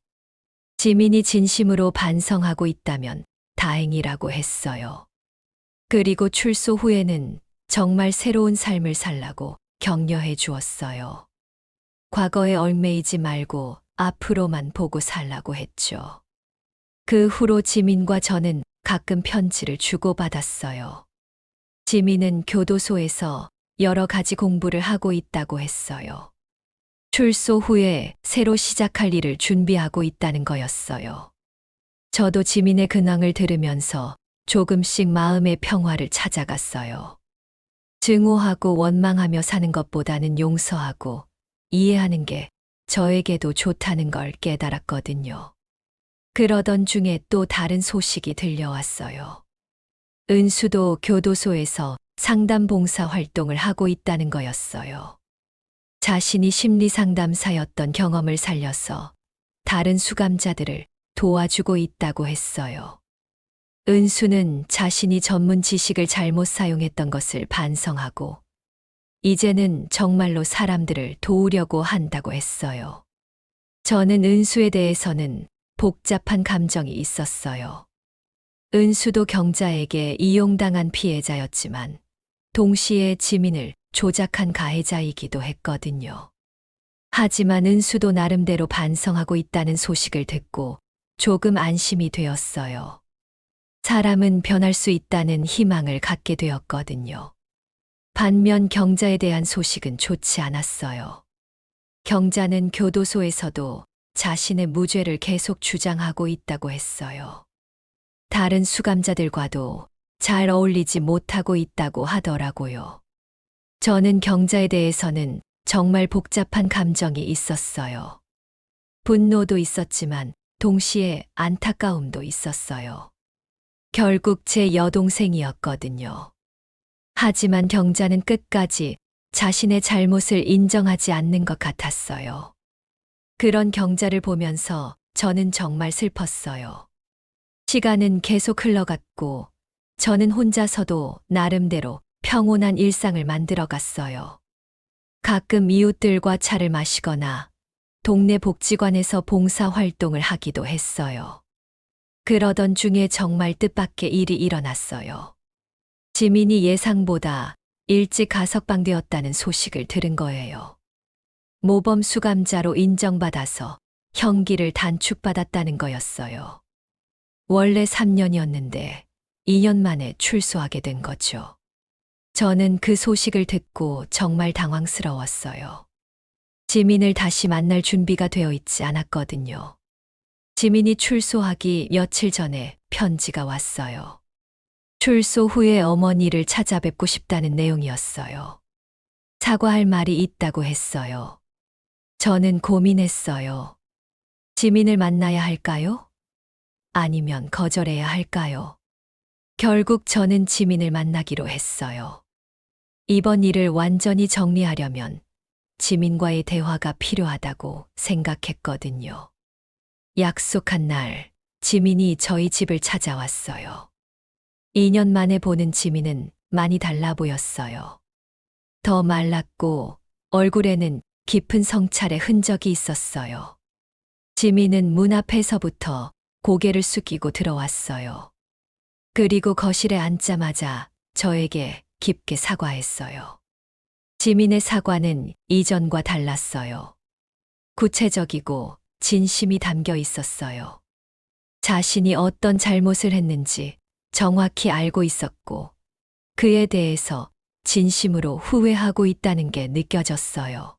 지민이 진심으로 반성하고 있다면 다행이라고 했어요. 그리고 출소 후에는 정말 새로운 삶을 살라고 격려해 주었어요. 과거에 얽매이지 말고 앞으로만 보고 살라고 했죠. 그 후로 지민과 저는 가끔 편지를 주고받았어요. 지민은 교도소에서 여러 가지 공부를 하고 있다고 했어요. 출소 후에 새로 시작할 일을 준비하고 있다는 거였어요. 저도 지민의 근황을 들으면서 조금씩 마음의 평화를 찾아갔어요. 증오하고 원망하며 사는 것보다는 용서하고 이해하는 게 저에게도 좋다는 걸 깨달았거든요. 그러던 중에 또 다른 소식이 들려왔어요. 은수도 교도소에서 상담 봉사 활동을 하고 있다는 거였어요. 자신이 심리 상담사였던 경험을 살려서 다른 수감자들을 도와주고 있다고 했어요. 은수는 자신이 전문 지식을 잘못 사용했던 것을 반성하고 이제는 정말로 사람들을 도우려고 한다고 했어요. 저는 은수에 대해서는 복잡한 감정이 있었어요. 은수도 경자에게 이용당한 피해자였지만 동시에 지민을 조작한 가해자이기도 했거든요. 하지만 은수도 나름대로 반성하고 있다는 소식을 듣고 조금 안심이 되었어요. 사람은 변할 수 있다는 희망을 갖게 되었거든요. 반면 경자에 대한 소식은 좋지 않았어요. 경자는 교도소에서도 자신의 무죄를 계속 주장하고 있다고 했어요. 다른 수감자들과도 잘 어울리지 못하고 있다고 하더라고요. 저는 경자에 대해서는 정말 복잡한 감정이 있었어요. 분노도 있었지만 동시에 안타까움도 있었어요. 결국 제 여동생이었거든요. 하지만 경자는 끝까지 자신의 잘못을 인정하지 않는 것 같았어요. 그런 경자를 보면서 저는 정말 슬펐어요. 시간은 계속 흘러갔고 저는 혼자서도 나름대로 평온한 일상을 만들어 갔어요. 가끔 이웃들과 차를 마시거나 동네 복지관에서 봉사 활동을 하기도 했어요. 그러던 중에 정말 뜻밖의 일이 일어났어요. 지민이 예상보다 일찍 가석방되었다는 소식을 들은 거예요. 모범 수감자로 인정받아서 형기를 단축받았다는 거였어요. 원래 3년이었는데 2년 만에 출소하게 된 거죠. 저는 그 소식을 듣고 정말 당황스러웠어요. 지민을 다시 만날 준비가 되어 있지 않았거든요. 지민이 출소하기 며칠 전에 편지가 왔어요. 출소 후에 어머니를 찾아뵙고 싶다는 내용이었어요. 사과할 말이 있다고 했어요. 저는 고민했어요. 지민을 만나야 할까요? 아니면 거절해야 할까요? 결국 저는 지민을 만나기로 했어요. 이번 일을 완전히 정리하려면 지민과의 대화가 필요하다고 생각했거든요. 약속한 날, 지민이 저희 집을 찾아왔어요. 2년 만에 보는 지민은 많이 달라 보였어요. 더 말랐고 얼굴에는 깊은 성찰의 흔적이 있었어요. 지민은 문 앞에서부터 고개를 숙이고 들어왔어요. 그리고 거실에 앉자마자 저에게 깊게 사과했어요. 지민의 사과는 이전과 달랐어요. 구체적이고 진심이 담겨 있었어요. 자신이 어떤 잘못을 했는지 정확히 알고 있었고 그에 대해서 진심으로 후회하고 있다는 게 느껴졌어요.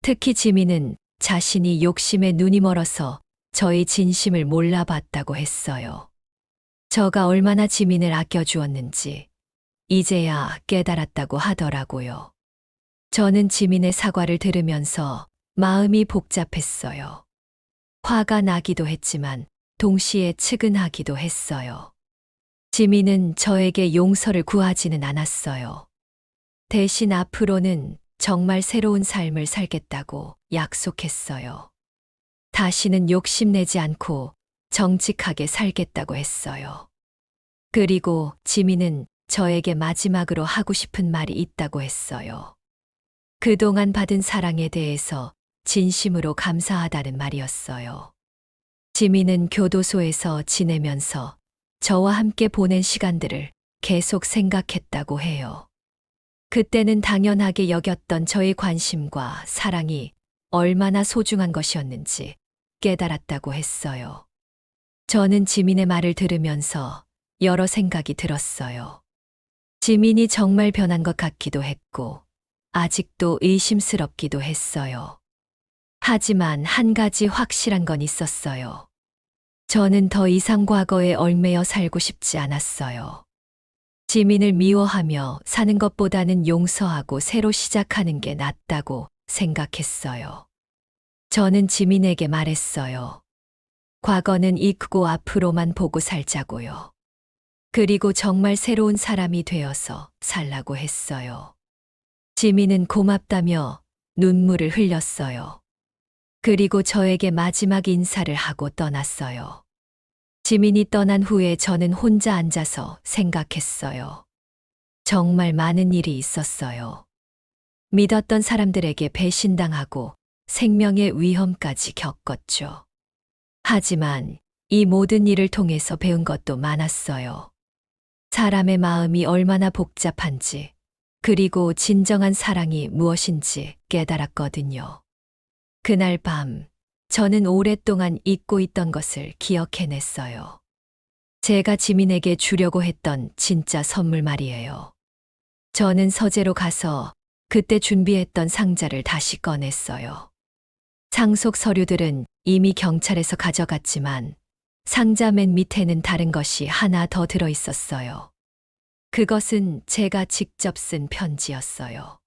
특히 지민은 자신이 욕심에 눈이 멀어서 저의 진심을 몰라봤다고 했어요. 저가 얼마나 지민을 아껴주었는지 이제야 깨달았다고 하더라고요. 저는 지민의 사과를 들으면서 마음이 복잡했어요. 화가 나기도 했지만 동시에 측은하기도 했어요. 지민은 저에게 용서를 구하지는 않았어요. 대신 앞으로는 정말 새로운 삶을 살겠다고 약속했어요. 다시는 욕심내지 않고 정직하게 살겠다고 했어요. 그리고 지민은 저에게 마지막으로 하고 싶은 말이 있다고 했어요. 그동안 받은 사랑에 대해서 진심으로 감사하다는 말이었어요. 지민은 교도소에서 지내면서 저와 함께 보낸 시간들을 계속 생각했다고 해요. 그때는 당연하게 여겼던 저의 관심과 사랑이 얼마나 소중한 것이었는지 깨달았다고 했어요. 저는 지민의 말을 들으면서 여러 생각이 들었어요. 지민이 정말 변한 것 같기도 했고, 아직도 의심스럽기도 했어요. 하지만 한 가지 확실한 건 있었어요. 저는 더 이상 과거에 얽매여 살고 싶지 않았어요. 지민을 미워하며 사는 것보다는 용서하고 새로 시작하는 게 낫다고 생각했어요. 저는 지민에게 말했어요. 과거는 잊고 앞으로만 보고 살자고요. 그리고 정말 새로운 사람이 되어서 살라고 했어요. 지민은 고맙다며 눈물을 흘렸어요. 그리고 저에게 마지막 인사를 하고 떠났어요. 지민이 떠난 후에 저는 혼자 앉아서 생각했어요. 정말 많은 일이 있었어요. 믿었던 사람들에게 배신당하고 생명의 위험까지 겪었죠. 하지만 이 모든 일을 통해서 배운 것도 많았어요. 사람의 마음이 얼마나 복잡한지, 그리고 진정한 사랑이 무엇인지 깨달았거든요. 그날 밤, 저는 오랫동안 잊고 있던 것을 기억해냈어요. 제가 지민에게 주려고 했던 진짜 선물 말이에요. 저는 서재로 가서 그때 준비했던 상자를 다시 꺼냈어요. 상속 서류들은 이미 경찰에서 가져갔지만 상자 맨 밑에는 다른 것이 하나 더 들어 있었어요. 그것은 제가 직접 쓴 편지였어요.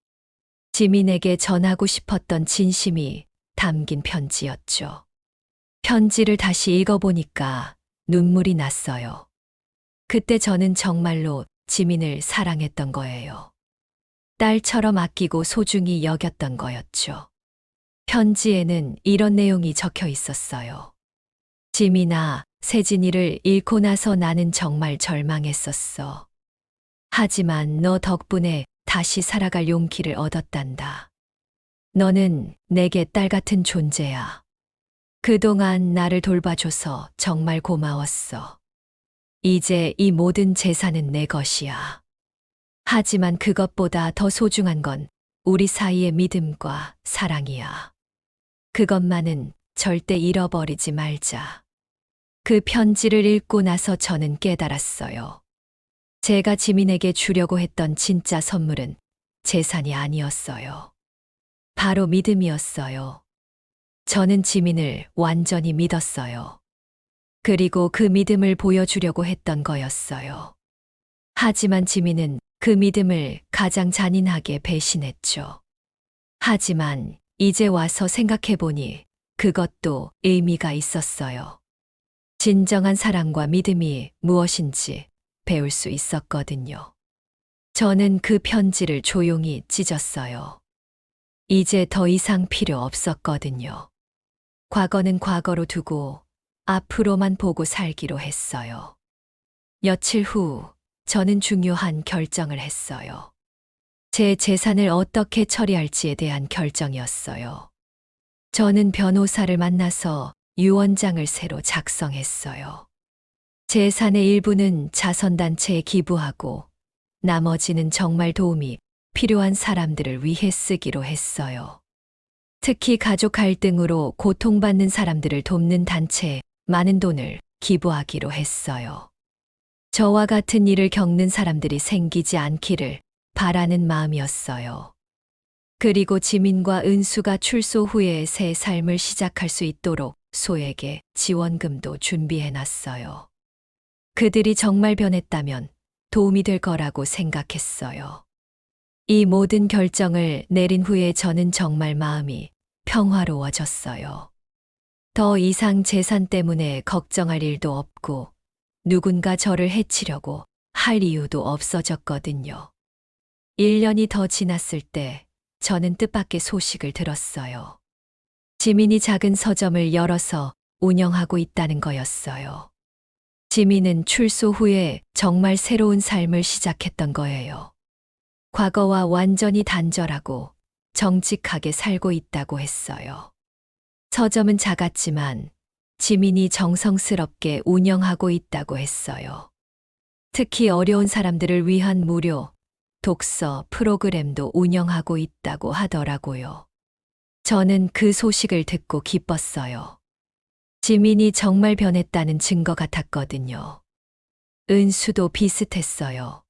지민에게 전하고 싶었던 진심이 담긴 편지였죠. 편지를 다시 읽어보니까 눈물이 났어요. 그때 저는 정말로 지민을 사랑했던 거예요. 딸처럼 아끼고 소중히 여겼던 거였죠. 편지에는 이런 내용이 적혀 있었어요. 지민아, 세진이를 잃고 나서 나는 정말 절망했었어. 하지만 너 덕분에 다시 살아갈 용기를 얻었단다. 너는 내게 딸 같은 존재야. 그동안 나를 돌봐줘서 정말 고마웠어. 이제 이 모든 재산은 내 것이야. 하지만 그것보다 더 소중한 건 우리 사이의 믿음과 사랑이야. 그것만은 절대 잃어버리지 말자. 그 편지를 읽고 나서 저는 깨달았어요. 제가 지민에게 주려고 했던 진짜 선물은 재산이 아니었어요. 바로 믿음이었어요. 저는 지민을 완전히 믿었어요. 그리고 그 믿음을 보여주려고 했던 거였어요. 하지만 지민은 그 믿음을 가장 잔인하게 배신했죠. 하지만 이제 와서 생각해보니 그것도 의미가 있었어요. 진정한 사랑과 믿음이 무엇인지 배울 수 있었거든요. 저는 그 편지를 조용히 찢었어요. 이제 더 이상 필요 없었거든요. 과거는 과거로 두고 앞으로만 보고 살기로 했어요. 며칠 후 저는 중요한 결정을 했어요. 제 재산을 어떻게 처리할지에 대한 결정이었어요. 저는 변호사를 만나서 유언장을 새로 작성했어요. 재산의 일부는 자선단체에 기부하고 나머지는 정말 도움이 필요한 사람들을 위해 쓰기로 했어요. 특히 가족 갈등으로 고통받는 사람들을 돕는 단체에 많은 돈을 기부하기로 했어요. 저와 같은 일을 겪는 사람들이 생기지 않기를 바라는 마음이었어요. 그리고 지민과 은수가 출소 후에 새 삶을 시작할 수 있도록 소에게 지원금도 준비해놨어요. 그들이 정말 변했다면 도움이 될 거라고 생각했어요. 이 모든 결정을 내린 후에 저는 정말 마음이 평화로워졌어요. 더 이상 재산 때문에 걱정할 일도 없고 누군가 저를 해치려고 할 이유도 없어졌거든요. 1년이 더 지났을 때 저는 뜻밖의 소식을 들었어요. 지민이 작은 서점을 열어서 운영하고 있다는 거였어요. 지민은 출소 후에 정말 새로운 삶을 시작했던 거예요. 과거와 완전히 단절하고 정직하게 살고 있다고 했어요. 서점은 작았지만 지민이 정성스럽게 운영하고 있다고 했어요. 특히 어려운 사람들을 위한 무료 독서 프로그램도 운영하고 있다고 하더라고요. 저는 그 소식을 듣고 기뻤어요. 지민이 정말 변했다는 증거 같았거든요. 은수도 비슷했어요.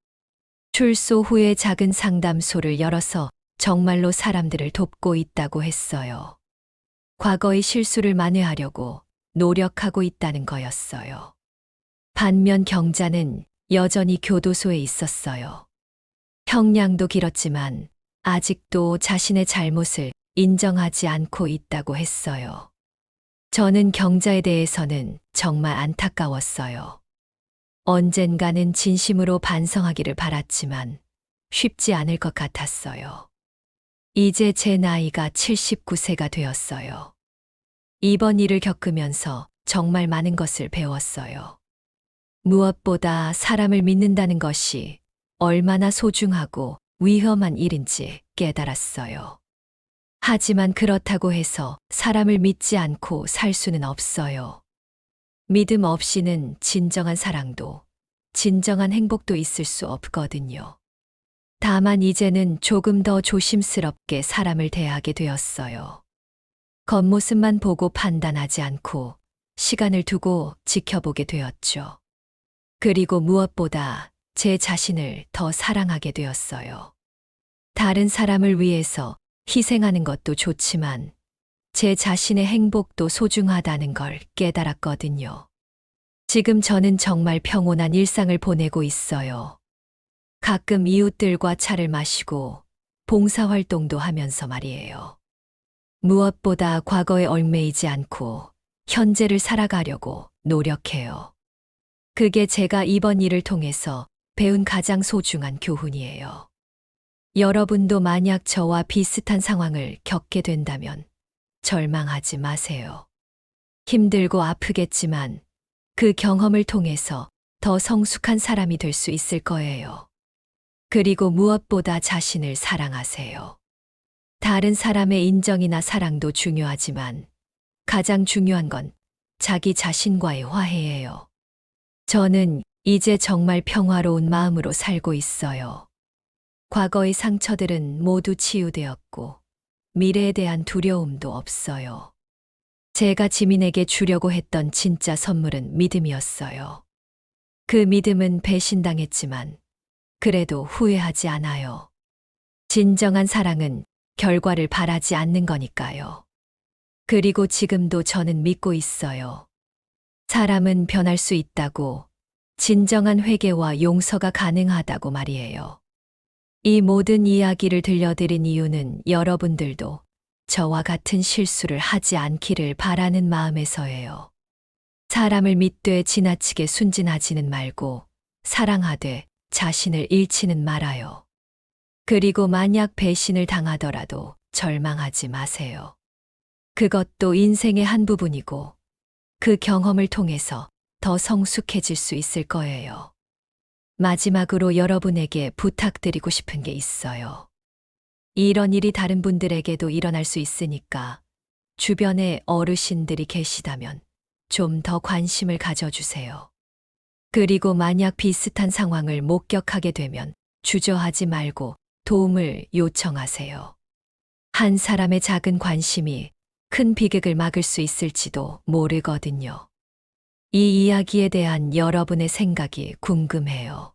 출소 후에 작은 상담소를 열어서 정말로 사람들을 돕고 있다고 했어요. 과거의 실수를 만회하려고 노력하고 있다는 거였어요. 반면 경자는 여전히 교도소에 있었어요. 형량도 길었지만 아직도 자신의 잘못을 인정하지 않고 있다고 했어요. 저는 경자에 대해서는 정말 안타까웠어요. 언젠가는 진심으로 반성하기를 바랐지만 쉽지 않을 것 같았어요. 이제 제 나이가 79세가 되었어요. 이번 일을 겪으면서 정말 많은 것을 배웠어요. 무엇보다 사람을 믿는다는 것이 얼마나 소중하고 위험한 일인지 깨달았어요. 하지만 그렇다고 해서 사람을 믿지 않고 살 수는 없어요. 믿음 없이는 진정한 사랑도, 진정한 행복도 있을 수 없거든요. 다만 이제는 조금 더 조심스럽게 사람을 대하게 되었어요. 겉모습만 보고 판단하지 않고 시간을 두고 지켜보게 되었죠. 그리고 무엇보다 제 자신을 더 사랑하게 되었어요. 다른 사람을 위해서 희생하는 것도 좋지만 제 자신의 행복도 소중하다는 걸 깨달았거든요. 지금 저는 정말 평온한 일상을 보내고 있어요. 가끔 이웃들과 차를 마시고 봉사활동도 하면서 말이에요. 무엇보다 과거에 얽매이지 않고 현재를 살아가려고 노력해요. 그게 제가 이번 일을 통해서 배운 가장 소중한 교훈이에요. 여러분도 만약 저와 비슷한 상황을 겪게 된다면 절망하지 마세요. 힘들고 아프겠지만 그 경험을 통해서 더 성숙한 사람이 될 수 있을 거예요. 그리고 무엇보다 자신을 사랑하세요. 다른 사람의 인정이나 사랑도 중요하지만 가장 중요한 건 자기 자신과의 화해예요. 저는 이제 정말 평화로운 마음으로 살고 있어요. 과거의 상처들은 모두 치유되었고 미래에 대한 두려움도 없어요. 제가 지민에게 주려고 했던 진짜 선물은 믿음이었어요. 그 믿음은 배신당했지만 그래도 후회하지 않아요. 진정한 사랑은 결과를 바라지 않는 거니까요. 그리고 지금도 저는 믿고 있어요. 사람은 변할 수 있다고, 진정한 회개와 용서가 가능하다고 말이에요. 이 모든 이야기를 들려드린 이유는 여러분들도 저와 같은 실수를 하지 않기를 바라는 마음에서예요. 사람을 믿되 지나치게 순진하지는 말고 사랑하되 자신을 잃지는 말아요. 그리고 만약 배신을 당하더라도 절망하지 마세요. 그것도 인생의 한 부분이고 그 경험을 통해서 더 성숙해질 수 있을 거예요. 마지막으로 여러분에게 부탁드리고 싶은 게 있어요. 이런 일이 다른 분들에게도 일어날 수 있으니까 주변에 어르신들이 계시다면 좀 더 관심을 가져주세요. 그리고 만약 비슷한 상황을 목격하게 되면 주저하지 말고 도움을 요청하세요. 한 사람의 작은 관심이 큰 비극을 막을 수 있을지도 모르거든요. 이 이야기에 대한 여러분의 생각이 궁금해요.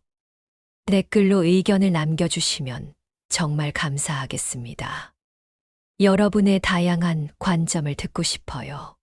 댓글로 의견을 남겨주시면 정말 감사하겠습니다. 여러분의 다양한 관점을 듣고 싶어요.